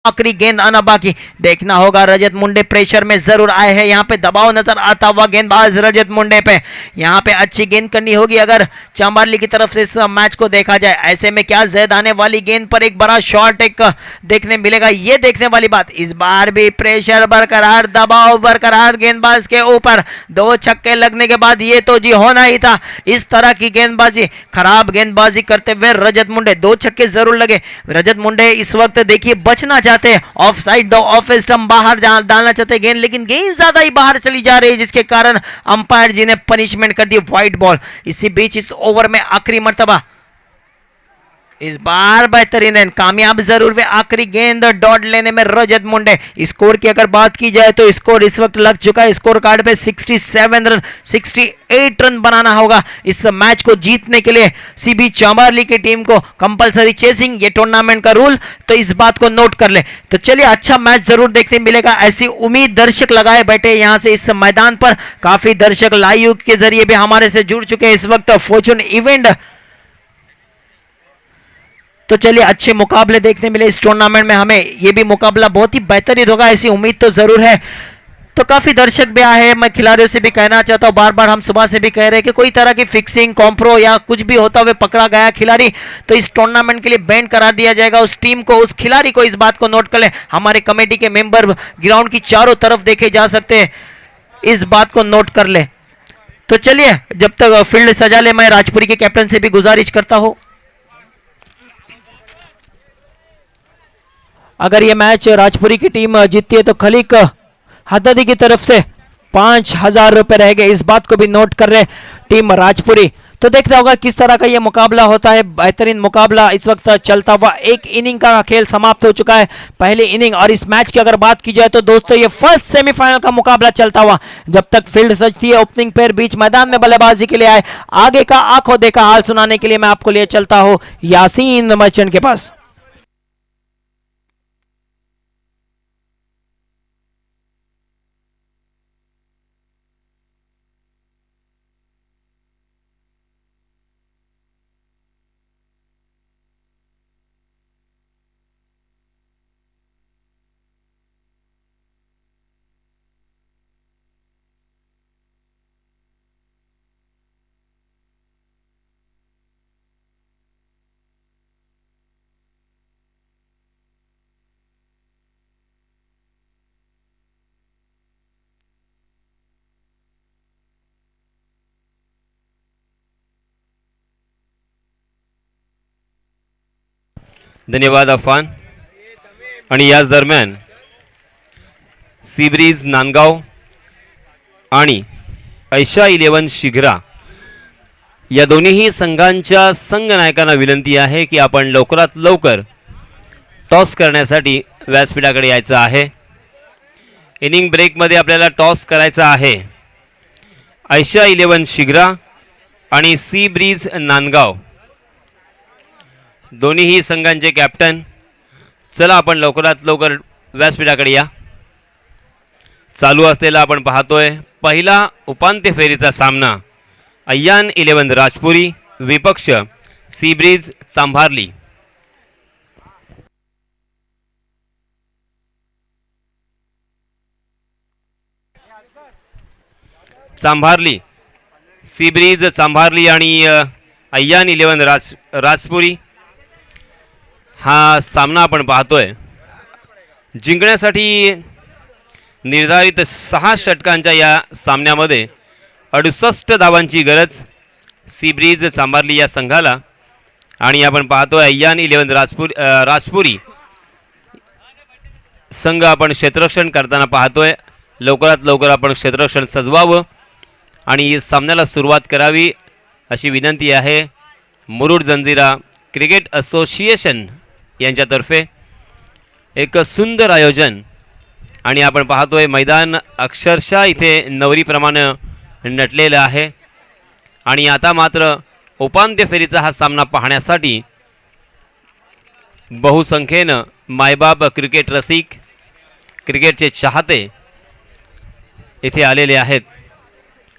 आखिरी गेंद आना बाकी। देखना होगा रजत मुंडे प्रेशर में जरूर आए हैं। यहाँ पे दबाव नजर आता हुआ गेंदबाज रजत मुंडे पे। यहाँ पे अच्छी गेंद करनी होगी अगर चांबारली की तरफ से इस मैच को देखा जाए। ऐसे में क्या जैद आने वाली गेंद पर एक बड़ा शॉट एक देखने मिलेगा, ये देखने वाली बात। इस बार भी प्रेशर बरकरार, दबाव बरकरार गेंदबाज के ऊपर। 2 छक्के लगने के बाद ये तो जी होना ही था। इस तरह की गेंदबाजी, खराब गेंदबाजी करते हुए रजत मुंडे, 2 छक्के जरूर लगे। रजत मुंडे इस वक्त देखिए बचना चाहते हैं, ऑफ साइड दो ऑफ स्टंप बाहर डालना चाहते हैं गेंद, लेकिन गेंद ज्यादा ही बाहर चली जा रही है, जिसके कारण अंपायर जी ने पनिशमेंट कर दी व्हाइट बॉल। इसी बीच इस ओवर में आखिरी मर्तबा इस बार बेहतरीन रन कामयाब जरूर वे आखिरी गेंद डॉट लेने में रजत मुंडे। स्कोर की अगर बात की जाए तो स्कोर इस वक्त लग चुका है स्कोर कार्ड पे 67 रन, 68 रन बनाना होगा इस मैच को जीतने के लिए। सीबी चांबारली की टीम को कंपलसरी चेसिंग, ये टूर्नामेंट का रूल, तो इस बात को नोट कर ले। तो चलिए अच्छा मैच जरूर देखने मिलेगा, ऐसी उम्मीद दर्शक लगाए बैठे यहां से इस मैदान पर। काफी दर्शक लाइव के जरिए भी हमारे से जुड़ चुके हैं इस वक्त फॉर्चून इवेंट। तो चलिए अच्छे मुकाबले देखने मिले इस टूर्नामेंट में हमें, ये भी मुकाबला बहुत ही बेहतरीन होगा ऐसी उम्मीद तो जरूर है। तो काफी दर्शक भी आए हैं। मैं खिलाड़ियों से भी कहना चाहता हूं, बार बार हम सुबह से भी कह रहे हैं कि कोई तरह की फिक्सिंग, कॉम्प्रो या कुछ भी होता हुए पकड़ा गया खिलाड़ी तो इस टूर्नामेंट के लिए बैन करा दिया जाएगा। उस टीम को, उस खिलाड़ी को इस बात को नोट कर ले। हमारे कमेटी के मेंबर ग्राउंड की चारों तरफ देखे जा सकते हैं, इस बात को नोट कर ले। तो चलिए जब तक फील्ड सजा ले, मैं राजपुरी के कैप्टन से भी गुजारिश करता हूं, अगर ये मैच राजपुरी की टीम जीतती है तो खलीक हददी की तरफ से 5,000 रुपए रहेंगे, इस बात को भी नोट कर रहे टीम राजपुरी। तो देखते होगा किस तरह का ये मुकाबला होता है। बेहतरीन मुकाबला इस वक्त चलता हुआ, एक इनिंग का खेल समाप्त हो चुका है, पहली इनिंग। और इस मैच की अगर बात की जाए तो दोस्तों ये फर्स्ट सेमीफाइनल का मुकाबला चलता हुआ, जब तक फील्ड सजती है ओपनिंग पेयर बीच मैदान में बल्लेबाजी के लिए आए, आगे का आंखों देखा हाल सुनाने के लिए मैं आपको लिए चलता हूं यासीन मर्चेंट के पास। धन्यवाद अफान. आणि याच दरम्यान सी ब्रीज नांदगाव आणि ऐशा 11 शिग्रा या दोन्हीही संघांच्या संघनायकांना विनंती आहे की आपण लवकरात लवकर टॉस करण्यासाठी व्यासपीठाकडे यायचं आहे. इनिंग ब्रेकमध्ये आपल्याला टॉस करायचा आहे. ऐशा 11 शिग्रा आणि सी ब्रीज नांदगाव दोन्हीही संघांचे कॅप्टन, चला आपण लवकरात लवकर व्यासपीठाकडे या. चालू असलेला आपण पाहतोय पहिला उपांत्य फेरीचा सामना अय्यान 11 राजपुरी विपक्ष सी ब्रीज चांभारली. चांभारली सी ब्रीज चांभारली आणि अय्यान 11 राजपुरी हा सामना आपण पाहतोय. जिंकण्यासाठी निर्धारित 6 षटकांच्या या सामन्यामध्ये 68 धावांची गरज सी ब्रीज चांभारली या संघाला. आणि आपण पाहतोय अय्यान 11 राजपुरी संघ आपण क्षेत्ररक्षण करताना पाहतोय. लवकरात लवकर आपण क्षेत्ररक्षण सजवावं आणि सामन्याला सुरुवात करावी अशी विनंती आहे. मुरुड जंजिरा क्रिकेट असोसिएशन यांच्यातर्फे एक सुंदर आयोजन. आणि आपण पाहतोय मैदान अक्षरशः इथे नवरीप्रमाणे नटलेलं आहे. आणि आता मात्र उपांत्य फेरीचा हा सामना पाहण्यासाठी बहुसंख्येनं मायबाप क्रिकेट रसिक क्रिकेटचे चाहते इथे आलेले आहेत.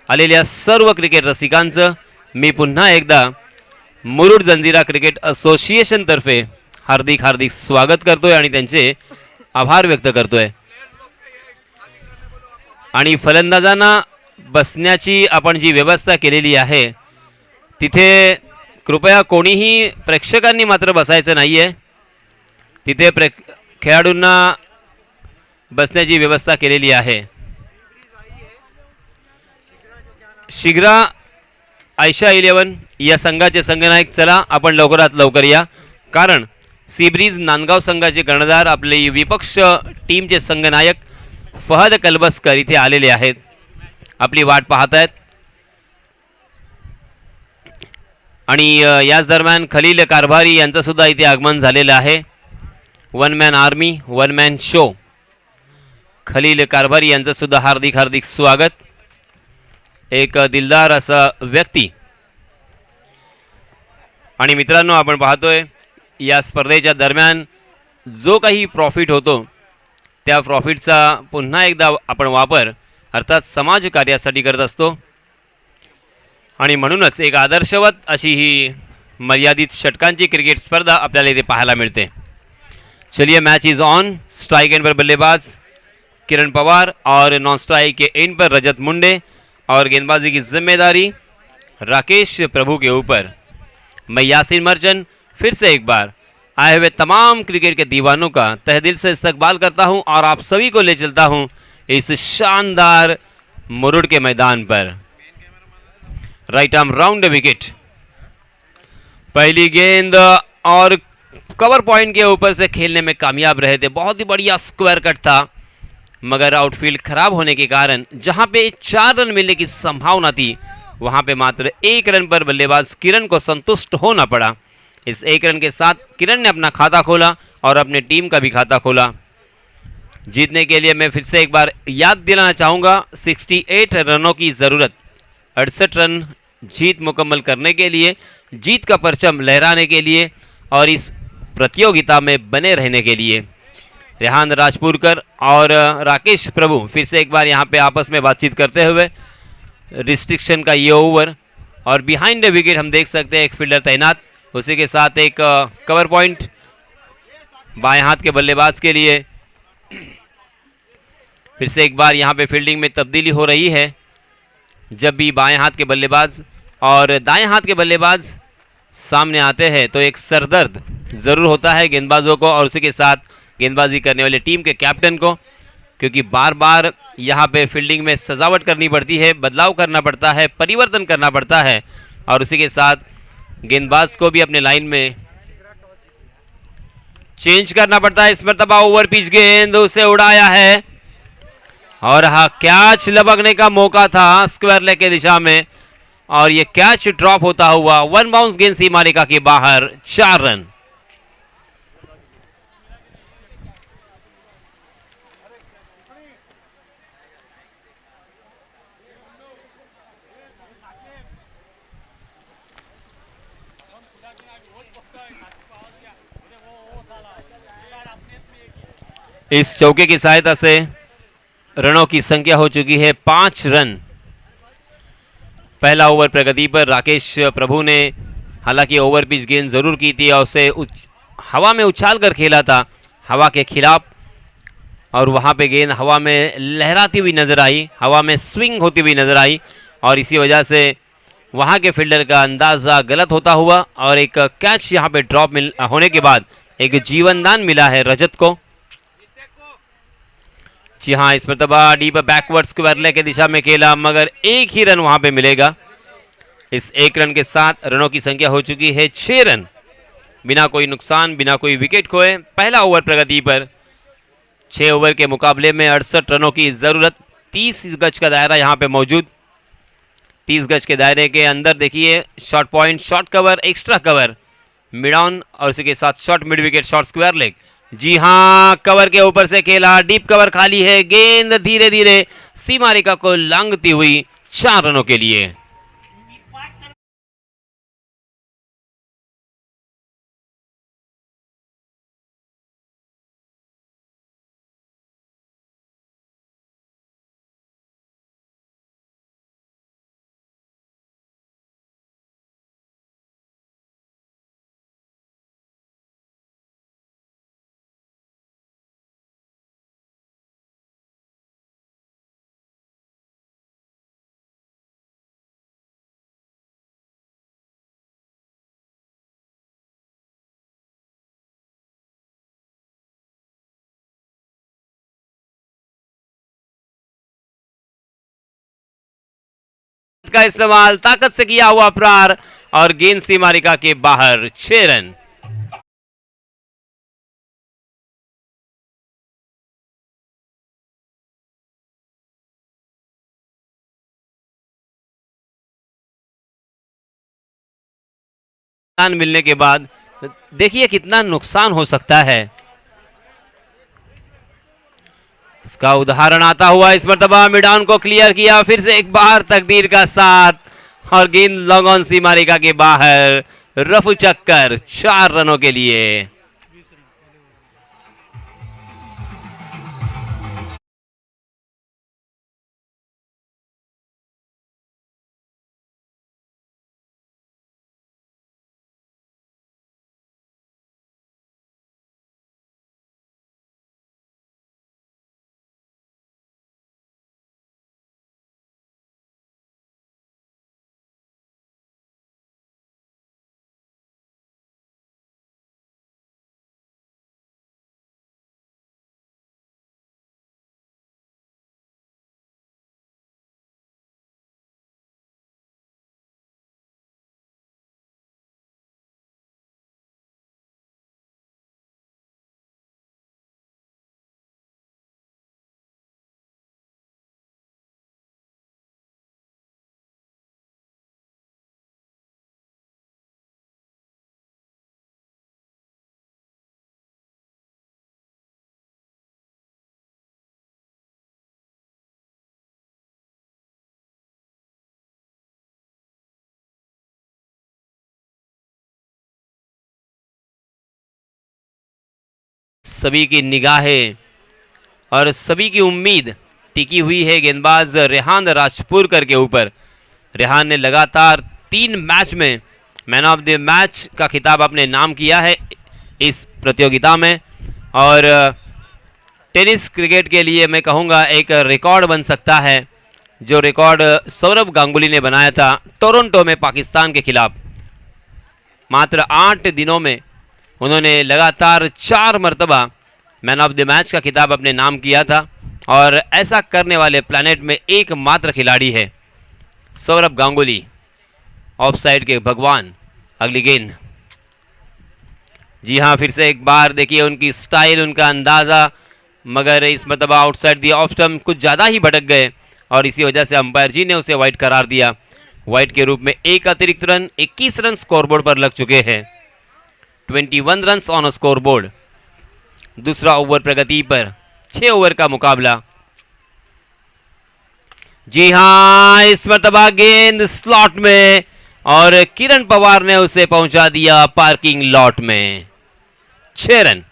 आलेल्या सर्व क्रिकेट रसिकांचं मी पुन्हा एकदा मुरुड जंजिरा क्रिकेट असोसिएशन तर्फे हार्दिक हार्दिक स्वागत करतोय आणि त्यांचे आभार व्यक्त करतोय. आणि फलंदाजांना बसण्याची आपण जी व्यवस्था केलेली आहे तिथे कृपया कोणीही प्रेक्षकांनी मात्र बसायचं नाही आहे. तिथे खेळाडूंना बसण्याची व्यवस्था केलेली आहे. शिग्रा ऐशा 11 या संघाचे संघनायक, चला आपण लवकरात लवकर या, कारण सी ब्रीज नांदगाव संघाचे कर्णधार आपले विपक्ष टीमचे संघनायक फहद कलबस्कर इथे आलेले आहेत, आपली वाट पाहत आहेत. आणि याच दरम्यान खलील कारभारी यांचं सुद्धा इथे आगमन झालेलं आहे. One man army one man show. Khalil Karbhari यांचं सुद्धा हार्दिक हार्दिक स्वागत. एक दिलदार असा व्यक्ती. आणि मित्रांनो, आपण पाहतोय या स्पर्धेच्या दरम्यान जो काही प्रॉफिट होतो त्या प्रॉफिटचा पुन्हा एकदा आपण वापर अर्थात समाज कार्यासाठी करत असतो. आणि म्हणूनच एक आदर्शवत अशी ही मर्यादित षटकांची क्रिकेट स्पर्धा आपल्याला इथे पाहायला मिळते. चलिए, match is on. Strike and पर बल्लेबाज किरण पवार और नॉन स्ट्राइक के एंड पर रजत मुंडे और गेंदबाजी की जिम्मेदारी राकेश प्रभु के ऊपर. मैं यासीन मर्चन फिर से एक बार आए हुए तमाम क्रिकेट के दीवानों का तहे दिल से इस्तकबाल करता हूं और आप सभी को ले चलता हूं इस शानदार मुरुड के मैदान पर. Right arm round wicket. पहली गेंद और कवर पॉइंट के ऊपर से खेलने में कामयाब रहे थे. बहुत ही बढ़िया स्क्वायर कट था, मगर आउटफील्ड खराब होने के कारण जहां पे 4 रन मिलने की संभावना थी वहां पे मात्र 1 रन पर बल्लेबाज किरण को संतुष्ट होना पड़ा. इस 1 रन के साथ किरण ने अपना खाता खोला और अपने टीम का भी खाता खोला. जीतने के लिए मैं फिर से एक बार याद दिलाना चाहूँगा, 68 रनों की ज़रूरत. 68 रन जीत मुकम्मल करने के लिए, जीत का परचम लहराने के लिए और इस प्रतियोगिता में बने रहने के लिए. रेहान राजपुरकर और राकेश प्रभु फिर से एक बार यहाँ पे आपस में बातचीत करते हुए. रिस्ट्रिक्शन का ये ओवर और बिहाइंड द विकेट हम देख सकते हैं एक फील्डर तैनात, उसी के साथ एक कवर पॉइंट बाएं हाथ के बल्लेबाज के लिए. फिर से एक बार यहाँ पे फील्डिंग में तब्दीली हो रही है. जब भी बाएं हाथ के बल्लेबाज और दाएं हाथ के बल्लेबाज सामने आते हैं तो एक सरदर्द ज़रूर होता है गेंदबाजों को और उसी के साथ गेंदबाजी करने वाले टीम के कैप्टन को, क्योंकि बार बार यहाँ पे फील्डिंग में सजावट करनी पड़ती है, बदलाव करना पड़ता है, परिवर्तन करना पड़ता है और उसी के साथ गेंदबाज को भी अपने लाइन में चेंज करना पड़ता है। इस मरतबा ओवर पिच गेंद उसे उड़ाया है और हाँ, कैच लपकने का मौका था स्क्वायर लेग की दिशा में और ये कैच ड्रॉप होता हुआ वन बाउंस गेंद सीमा रेखा के बाहर, 4 रन। इस चौके की सहायता से रनों की संख्या हो चुकी है 5 रन। पहला ओवर प्रगति पर राकेश प्रभु ने हालांकि ओवर पिच गेंद जरूर की थी और उसे हवा में उछाल कर खेला था हवा के खिलाफ और वहां पे गेंद हवा में लहराती हुई नजर आई, हवा में स्विंग होती हुई नजर आई और इसी वजह से वहां के फील्डर का अंदाजा गलत होता हुआ और एक कैच यहां पे ड्रॉप होने के बाद एक जीवनदान मिला है रजत को। जी हाँ, इस मरतबा डीप बैकवर्ड स्क्वायर लेग की दिशा में खेला मगर एक ही रन वहां पे मिलेगा। इस एक रन के साथ रनों की संख्या हो चुकी है 6 रन, बिना कोई नुकसान, बिना कोई विकेट खोए। पहला ओवर प्रगति पर 6 ओवर के मुकाबले में 68 रनों की जरूरत। 30 गज का दायरा यहां पे मौजूद। 30 गज के दायरे के अंदर देखिए short point, short cover, extra cover, mid on और उसी के साथ short mid wicket, short square leg. जी हाँ, कवर के ऊपर से खेला, डीप कवर खाली है, गेंद धीरे धीरे सीमा रेखा को लांघती हुई 4 रनों के लिए। का इस्तेमाल ताकत से किया हुआ प्रहार और गेंद सीमा रेखा के बाहर, 6 रन। मिलने के बाद देखिए कितना नुकसान हो सकता है। इसका उदाहरण आता हुआ इस मरतबा मिड ऑन को क्लियर किया, फिर से एक बार तकदीर का साथ और गेंद लॉन्ग ऑन सीमा रेखा के बाहर, रफू चक्कर, 4 रनों के लिए। सभी की निगाहें और सभी की उम्मीद टिकी हुई है गेंदबाज रेहान राजपुरकर के ऊपर। रेहान ने लगातार 3 मैच में मैन ऑफ द मैच का खिताब अपने नाम किया है इस प्रतियोगिता में और टेनिस क्रिकेट के लिए मैं कहूँगा एक रिकॉर्ड बन सकता है, जो रिकॉर्ड सौरभ गांगुली ने बनाया था टोरंटो में पाकिस्तान के खिलाफ। मात्र 8 दिनों में उन्होंने लगातार 4 मरतबा मैन ऑफ द मैच का खिताब अपने नाम किया था और ऐसा करने वाले प्लैनेट में एकमात्र खिलाड़ी है सौरभ गांगुली, ऑफ साइड के भगवान। अगली गेंद जी हाँ, फिर से एक बार देखिए उनकी स्टाइल, उनका अंदाज़ा, मगर इस मतलब आउटसाइड दी ऑफ स्टंप कुछ ज़्यादा ही भटक गए और इसी वजह से अंपायर जी ने उसे वाइड करार दिया। वाइड के रूप में एक अतिरिक्त रन, 21 रन स्कोरबोर्ड पर लग चुके हैं। 21 रन ऑन स्कोरबोर्ड। दूसरा ओवर प्रगति पर, 6 ओवर का मुकाबला। जी हाँ, इस मरतबा गेंद स्लॉट में और किरण पवार ने उसे पहुंचा दिया पार्किंग लॉट में। 6 रन।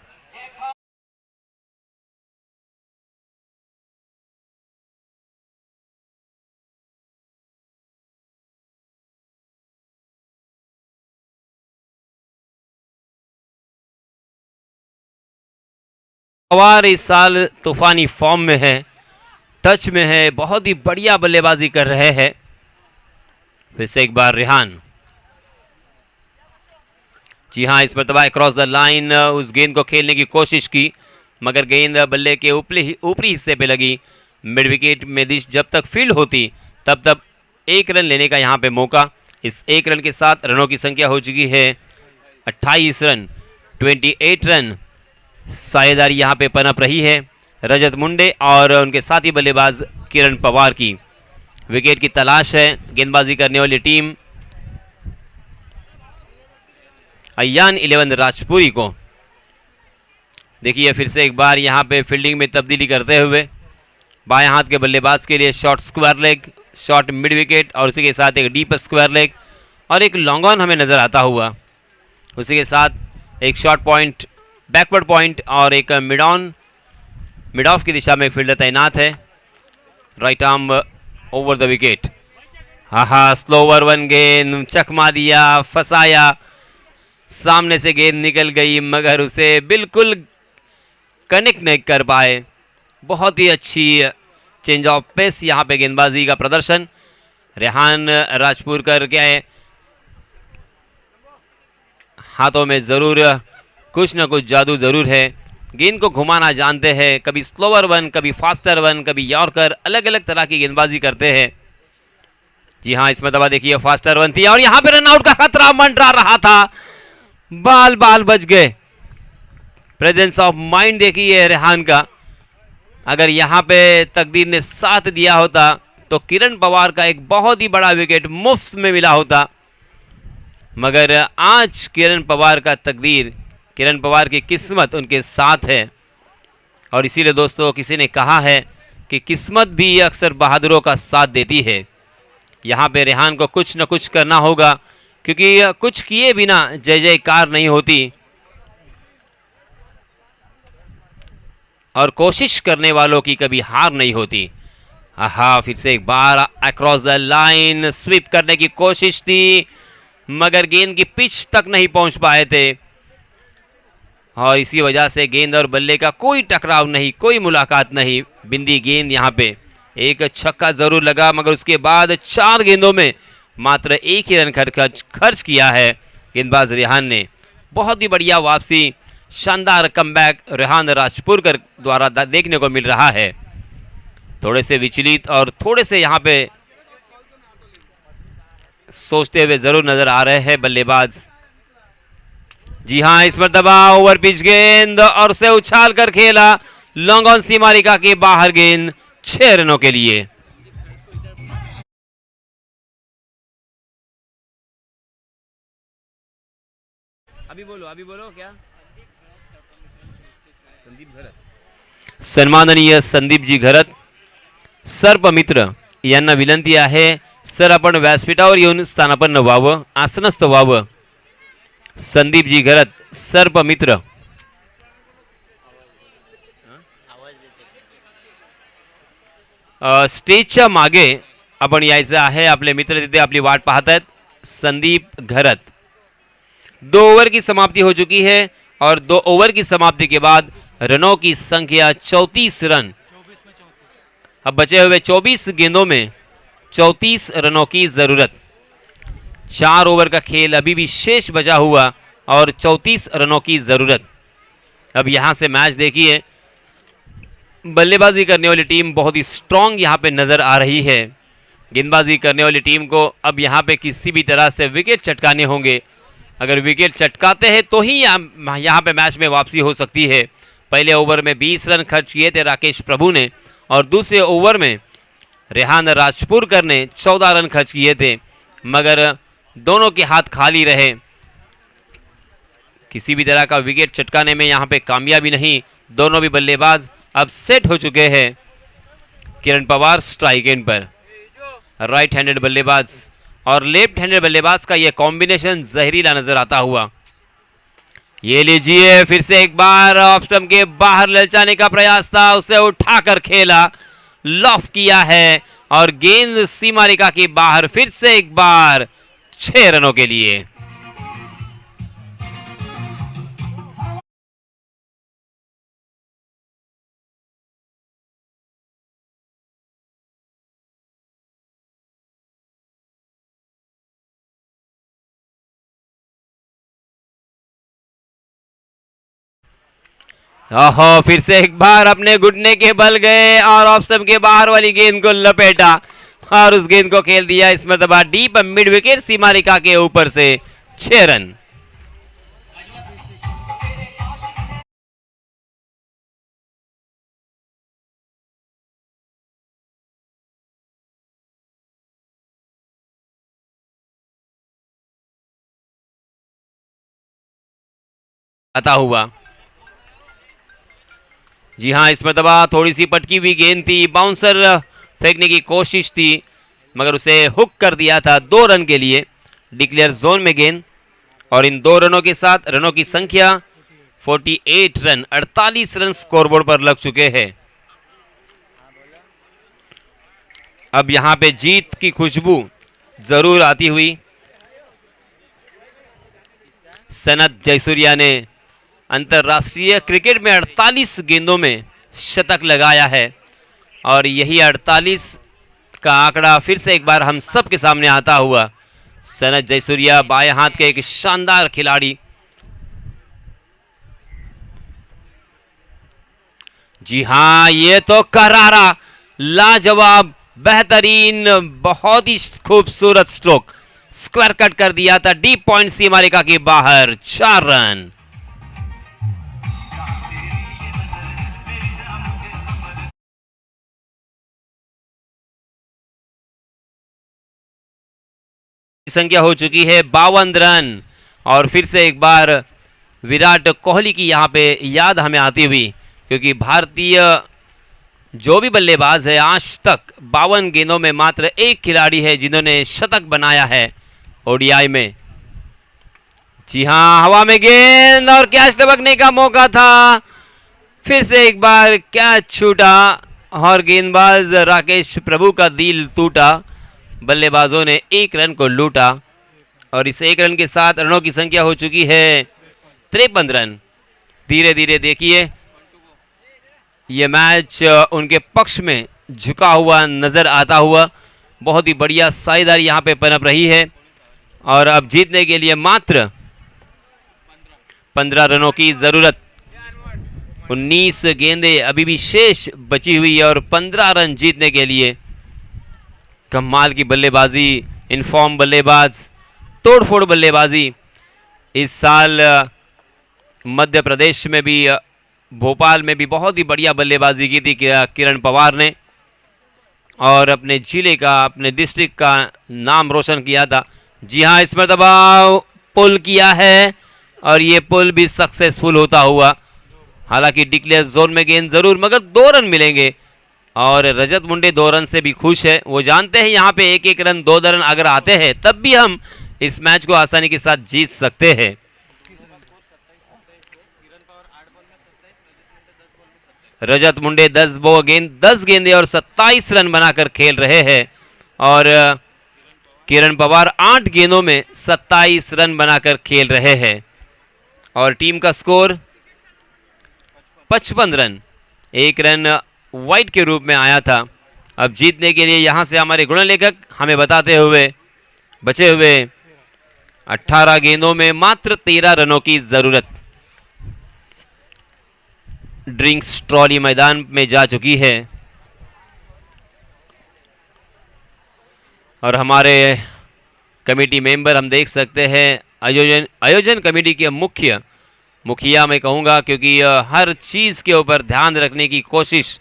पवार इस साल तूफानी फॉर्म में है, टच में है, बहुत ही बढ़िया बल्लेबाजी कर रहे हैं। फिर से एक बार रेहान। जी हाँ, इस मरतबा क्रॉस द लाइन उस गेंद को खेलने की कोशिश की, मगर गेंद बल्ले के ऊपरी हिस्से पे लगी। मिड विकेट में दिश जब तक फील्ड होती तब 1 रन लेने का यहाँ पे मौका। इस 1 रन के साथ रनों की संख्या हो चुकी है 28 रन। 28 रन साझेदारी यहाँ पे पनप रही है रजत मुंडे और उनके साथी बल्लेबाज किरण पवार की। विकेट की तलाश है गेंदबाजी करने वाली टीम अयान 11 राजपुरी को। देखिए फिर से एक बार यहाँ पे फील्डिंग में तब्दीली करते हुए बाएं हाथ के बल्लेबाज के लिए short square leg, short mid wicket और उसी के साथ एक डीप स्क्वायर लेग और एक लॉन्ग ऑन हमें नज़र आता हुआ। उसी के साथ एक शॉर्ट पॉइंट, बैकवर्ड पॉइंट और एक मिड ऑन, मिड ऑफ की दिशा में फील्डर तैनात है। Right arm over the wicket. हाँ, स्लोवर वन गेंद चकमा दिया, फंसाया, सामने से गेंद निकल गई मगर उसे बिल्कुल कनेक्ट नहीं कर पाए। बहुत ही अच्छी चेंज ऑफ पेस यहाँ पे गेंदबाजी का प्रदर्शन रेहान राजपुरकर के हाथों में ज़रूर कुछ न कुछ जादू ज़रूर है। गेंद को घुमाना जानते हैं, कभी स्लोवर वन, कभी फास्टर वन, कभी यॉर्कर, अलग अलग तरह की गेंदबाजी करते हैं। जी हाँ, इसमें दबा देखिए फास्टर वन थी और यहाँ पे रन आउट का खतरा मंडरा रहा था, बाल बच गए। प्रेजेंस ऑफ माइंड देखिए रेहान का। अगर यहाँ पे तकदीर ने साथ दिया होता तो किरण पवार का एक बहुत ही बड़ा विकेट मुफ्त में मिला होता, मगर आज किरण पवार का तकदीर, किरण पवार की किस्मत उनके साथ है। और इसीलिए दोस्तों किसी ने कहा है कि किस्मत भी अक्सर बहादुरों का साथ देती है। यहाँ पे रेहान को कुछ न कुछ करना होगा क्योंकि कुछ किए बिना जय जयकार नहीं होती और कोशिश करने वालों की कभी हार नहीं होती। हाँ, फिर से एक बार अक्रॉस द लाइन स्वीप करने की कोशिश थी मगर गेंद की पिच तक नहीं पहुंच पाए थे और इसी वजह से गेंद और बल्ले का कोई टकराव नहीं, कोई मुलाकात नहीं। बिंदी गेंद यहाँ पे एक छक्का जरूर लगा मगर उसके बाद 4 गेंदों में मात्र 1 ही रन खर्च किया है गेंदबाज रेहान ने। बहुत ही बढ़िया वापसी, शानदार कमबैक रेहान राजपुरकर द्वारा देखने को मिल रहा है। थोड़े से विचलित और थोड़े से यहाँ पे सोचते हुए जरूर नजर आ रहे हैं बल्लेबाज। जी हाँ, इस मरतबा ओवर पिच गेंद और उसे उछाल कर खेला, लॉन्ग ऑन सीमारेखा के बाहर गेंद, 6 रनों के लिए। अभी बोलो क्या? संदीप घरत, सन्माननीय संदीप जी घरत सर्पमित्र यांना विनंती आहे, सर आपण व्यासपीठावर येऊन स्थानापन्न व्हावं, आसनस्थ व्हावं। संदीप जी घरत सर्पमित्र। स्टेजच्या मागे आपण यायचं आहे, आपले मित्र तिथे आपली वाट पाहत आहेत। संदीप घरत। 2 ओवर की समाप्ति हो चुकी है और 2 ओवर की समाप्ति के बाद रनों की संख्या 34 रन। अब बचे हुए 24 गेंदों में 34 रनों की जरूरत। 4 ओवर का खेल अभी भी शेष बचा हुआ और 34 रनों की जरूरत। अब यहां से मैच देखिए, बल्लेबाजी करने वाली टीम बहुत ही स्ट्रांग यहां पे नजर आ रही है। गेंदबाजी करने वाली टीम को अब यहां पे किसी भी तरह से विकेट चटकाने होंगे अगर विकेट चटकाते हैं तो ही यहाँ पे मैच में वापसी हो सकती है। पहले ओवर में 20 रन खर्च किए थे राकेश प्रभु ने और दूसरे ओवर में रेहान राजपुरकर ने 14 रन खर्च किए थे, मगर दोनों के हाथ खाली रहे। किसी भी तरह का विकेट चटकाने में यहाँ पे कामयाबी नहीं। दोनों भी बल्लेबाज अब सेट हो चुके हैं। किरण पवार स्ट्राइक एंड पर, राइट हैंडेड बल्लेबाज और लेफ्ट हैंडेड बल्लेबाज का यह कॉम्बिनेशन जहरीला नजर आता हुआ। ये लीजिए, फिर से एक बार ऑफ स्टंप के बाहर ललचाने का प्रयास था, उसे उठाकर खेला, लॉफ किया है और गेंद सीमा रेखा के बाहर फिर से एक बार 6 रनों के लिए। ओहो, फिर से एक बार अपने घुटने के बल गए और ऑफ स्टंप के बाहर वाली गेंद को लपेटा और उस गेंद को खेल दिया इस मरतबा डीप मिड विकेट सीमा रेखा के ऊपर से 6 रन। आता हुआ, जी हाँ, इस मरतबा थोड़ी सी पटकी हुई गेंद थी, बाउंसर फेंकने की कोशिश थी मगर उसे हुक कर दिया था 2 रन के लिए। डिक्लेयर जोन में गेंद और इन 2 रनों के साथ रनों की संख्या 48 रन, 48 रन स्कोरबोर्ड पर लग चुके हैं। अब यहां पे जीत की खुशबू जरूर आती हुई। सनत जयसूर्या ने अंतर्राष्ट्रीय क्रिकेट में 48 गेंदों में शतक लगाया है और यही 48 का आंकड़ा फिर से एक बार हम सब के सामने आता हुआ। सनत जयसूर्या बाएं हाथ के एक शानदार खिलाड़ी। जी हां, ये तो करारा, लाजवाब, बेहतरीन, बहुत ही खूबसूरत स्ट्रोक, स्क्वायर कट कर दिया था डीप पॉइंट सीमा रेखा के बाहर, 4 रन। संख्या हो चुकी है 52 रन और फिर से एक बार विराट कोहली की यहां पे याद हमें आती हुई, क्योंकि भारतीय जो भी बल्लेबाज है आज तक 52 गेंदों में मात्र एक खिलाड़ी है जिन्होंने शतक बनाया है ओडीआई में। जी हां, हवा में गेंद और कैच टपकने का मौका था, फिर से एक बार कैच छूटा और गेंदबाज राकेश प्रभु का दिल टूटा। बल्लेबाजों ने 1 रन को लूटा और इस 1 रन के साथ रनों की संख्या हो चुकी है 53 रन। धीरे धीरे देखिए, ये मैच उनके पक्ष में झुका हुआ नजर आता हुआ। बहुत ही बढ़िया साझेदारी यहां पे पनप रही है और अब जीतने के लिए मात्र 15 रनों की जरूरत। 19 गेंदें अभी भी शेष बची हुई है और 15 रन जीतने के लिए। कमाल की बल्लेबाजी, इनफॉर्म बल्लेबाज, तोड़फोड़ बल्लेबाजी। इस साल मध्य प्रदेश में भी, भोपाल में भी बहुत ही बढ़िया बल्लेबाजी की थी किरण पवार ने और अपने जिले का, अपने डिस्ट्रिक्ट का नाम रोशन किया था। जी हाँ, इस मरतबा पुल किया है और ये पुल भी सक्सेसफुल होता हुआ। हालांकि डिक्लेयर जोन में गेंद जरूर, मगर 2 रन मिलेंगे और रजत मुंडे 2 रन से भी खुश है। वो जानते हैं यहाँ पे 1-1 रन, 2 रन अगर आते हैं तब भी हम इस मैच को आसानी के साथ जीत सकते हैं। रजत मुंडे 10 गेंदे और 27 रन बनाकर खेल रहे हैं और किरण पवार 8 गेंदों में 27 रन बनाकर खेल रहे हैं और टीम का स्कोर 55 रन। 1 रन वाइट के रूप में आया था। अब जीतने के लिए यहां से हमारे गुणलेखक हमें बताते हुए बचे हुए 18 गेंदों में मात्र 13 रनों की जरूरत। ड्रिंक्स ट्रॉली मैदान में जा चुकी है और हमारे कमेटी मेंबर हम देख सकते हैं आयोजन कमेटी के मुखिया मैं कहूँगा, क्योंकि हर चीज़ के ऊपर ध्यान रखने की कोशिश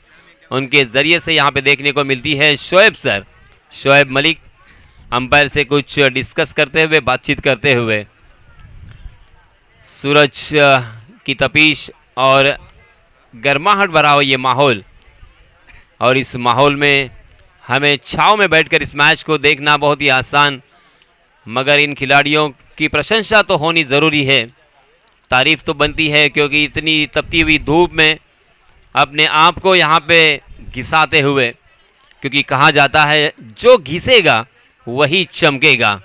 उनके ज़रिए से यहाँ पे देखने को मिलती है। शोएब मलिक अंपायर से कुछ डिस्कस करते हुए, बातचीत करते हुए। सूरज की तपिश और गर्माहट भरा हो ये माहौल, और इस माहौल में हमें छाँव में बैठकर इस मैच को देखना बहुत ही आसान, मगर इन खिलाड़ियों की प्रशंसा तो होनी ज़रूरी है, तारीफ तो बनती है, क्योंकि इतनी तपती हुई धूप में अपने आप को यहाँ पे घिसाते हुए, क्योंकि कहा जाता है जो घिसेगा वही चमकेगा।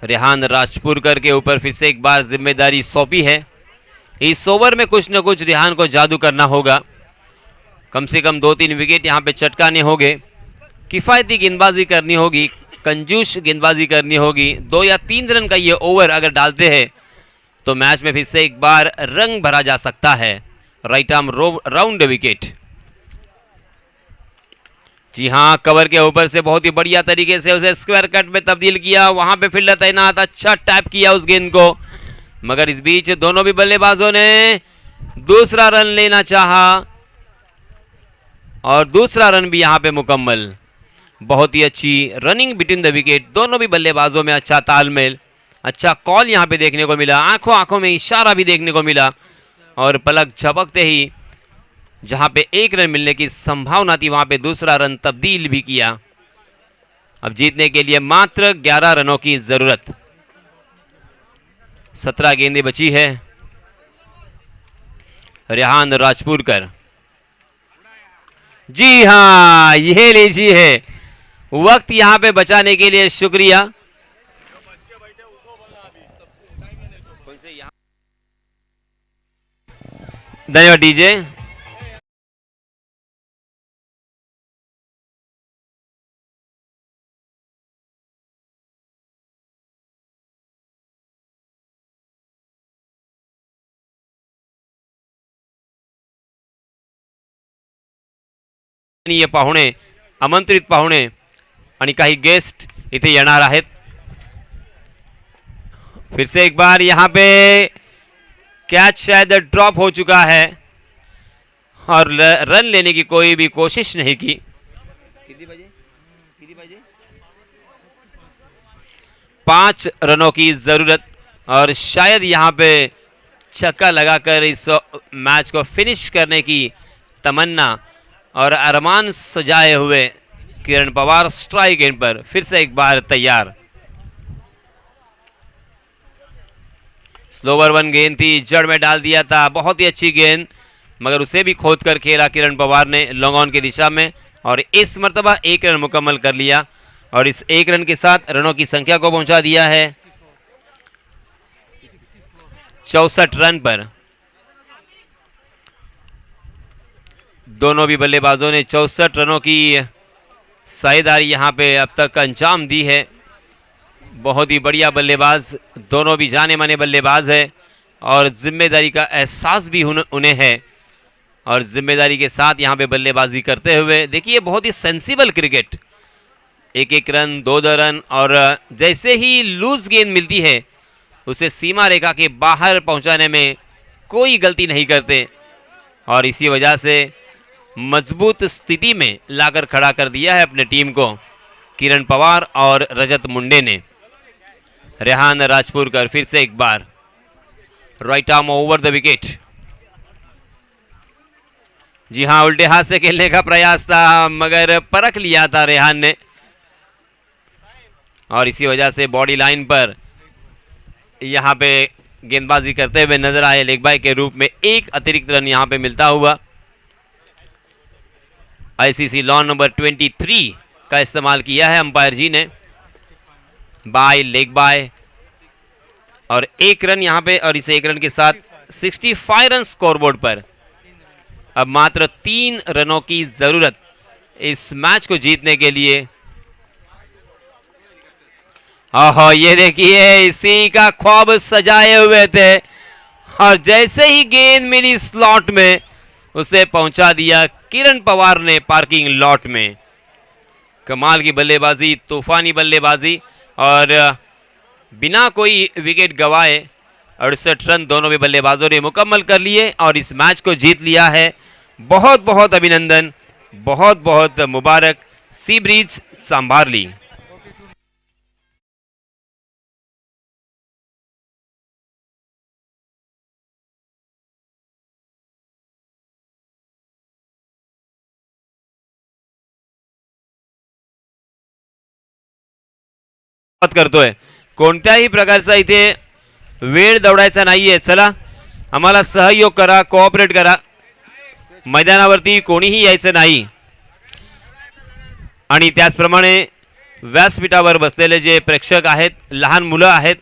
रेहान राजपुरकर के ऊपर फिर से एक बार जिम्मेदारी सौंपी है। इस ओवर में कुछ न कुछ रेहान को जादू करना होगा, कम से कम 2-3 विकेट यहाँ पे चटकाने होंगे, किफ़ायती गेंदबाजी करनी होगी, कंजूस गेंदबाजी करनी होगी। 2 या 3 रन का ये ओवर अगर डालते हैं तो मैच में फिर से एक बार रंग भरा जा सकता है। Right arm round wicket. जी हाँ, कवर के ऊपर से बहुत ही बढ़िया तरीके से उसे स्क्वायर कट में तब्दील किया, वहां पे फील्डर तैनात, अच्छा टैप किया उस गेंद को, मगर इस बीच दोनों भी बल्लेबाजों ने दूसरा रन लेना चाहा और दूसरा रन भी यहां पे मुकम्मल। बहुत ही अच्छी रनिंग बिटवीन द विकेट, दोनों भी बल्लेबाजों में अच्छा तालमेल, अच्छा कॉल यहां पे देखने को मिला, आंखों में इशारा भी देखने को मिला, और पलक झपकते ही जहां पे 1 रन मिलने की संभावना थी वहां पे दूसरा रन तब्दील भी किया। अब जीतने के लिए मात्र 11 रनों की जरूरत, 17 गेंदें बची है। रेहान राजपुरकर, जी हां, ये लीजिए वक्त यहां पे बचाने के लिए शुक्रिया। धन्यवाद डीजे। पाहुणे, आमंत्रित पाहुणे आणि काही गेस्ट इथे येणार आहेत। फिर से एक बार यहां पे कैच शायद ड्रॉप हो चुका है और रन लेने की कोई भी कोशिश नहीं की। कितनी बजे 5 रनों की जरूरत, और शायद यहां पे छक्का लगाकर इस मैच को फिनिश करने की तमन्ना और अरमान सजाए हुए किरण पवार स्ट्राइक एंड पर फिर से एक बार तैयार। स्लोवर 1 गेंद थी, जड़ में डाल दिया था, बहुत ही अच्छी गेंद, मगर उसे भी खोद कर खेला किरण पवार ने लॉन्ग ऑन की दिशा में, और इस मर्तबा 1 रन मुकम्मल कर लिया, और इस 1 रन के साथ रनों की संख्या को पहुंचा दिया है 64 रन पर। दोनों भी बल्लेबाजों ने 64 रनों की साझेदारी यहां पे अब तक अंजाम दी है। बहुत ही बढ़िया बल्लेबाज, दोनों भी जाने माने बल्लेबाज है, और जिम्मेदारी का एहसास भी उन्हें है, और जिम्मेदारी के साथ यहां पे बल्लेबाजी करते हुए देखिए बहुत ही सेंसिबल क्रिकेट, 1-1 रन, 2-2 रन, और जैसे ही लूज गेंद मिलती है उसे सीमा रेखा के बाहर पहुंचाने में कोई गलती नहीं करते, और इसी वजह से मजबूत स्थिति में लाकर खड़ा कर दिया है अपने टीम को किरण पवार और रजत मुंडे ने। रेहान राजपुरकर फिर से एक बार right arm over the wicket. जी हां, उल्टे हाथ से खेलने का प्रयास था, मगर परख लिया था रेहान ने, और इसी वजह से बॉडी लाइन पर यहां पे गेंदबाजी करते हुए नजर आए लेग बाय के रूप में। 1 अतिरिक्त रन यहां पे मिलता हुआ। आईसीसी लॉ नंबर 23 का इस्तेमाल किया है अंपायर जी ने, बाय, लेग बाय, और 1 रन यहां पे, और इस 1 रन के साथ 65 रन स्कोरबोर्ड पर। अब मात्र 3 रनों की जरूरत इस मैच को जीतने के लिए। ओहो, ये देखिए इसी का ख्वाब सजाए हुए थे, और जैसे ही गेंद मिली स्लॉट में उसे पहुंचा दिया किरण पवार ने पार्किंग लॉट में। कमाल की बल्लेबाजी, तूफानी बल्लेबाजी, और बिना कोई विकेट गंवाए 68 रन दोनों भी बल्लेबाजों ने मुकम्मल कर लिए और इस मैच को जीत लिया है। बहुत बहुत अभिनंदन, बहुत बहुत मुबारक सी ब्रीज सांभारली। करतोय कोणत्याही प्रकारचा इथे वेळ दौडायचा नाहीये। चला आम्हाला सहयोग करा, कोऑपरेट करा, मैदानावरती कोणीही यायचं नाही। आणि त्याचप्रमाणे व्यासपीठावर बसलेले जे प्रेक्षक आहेत, लहान मुलं आहेत,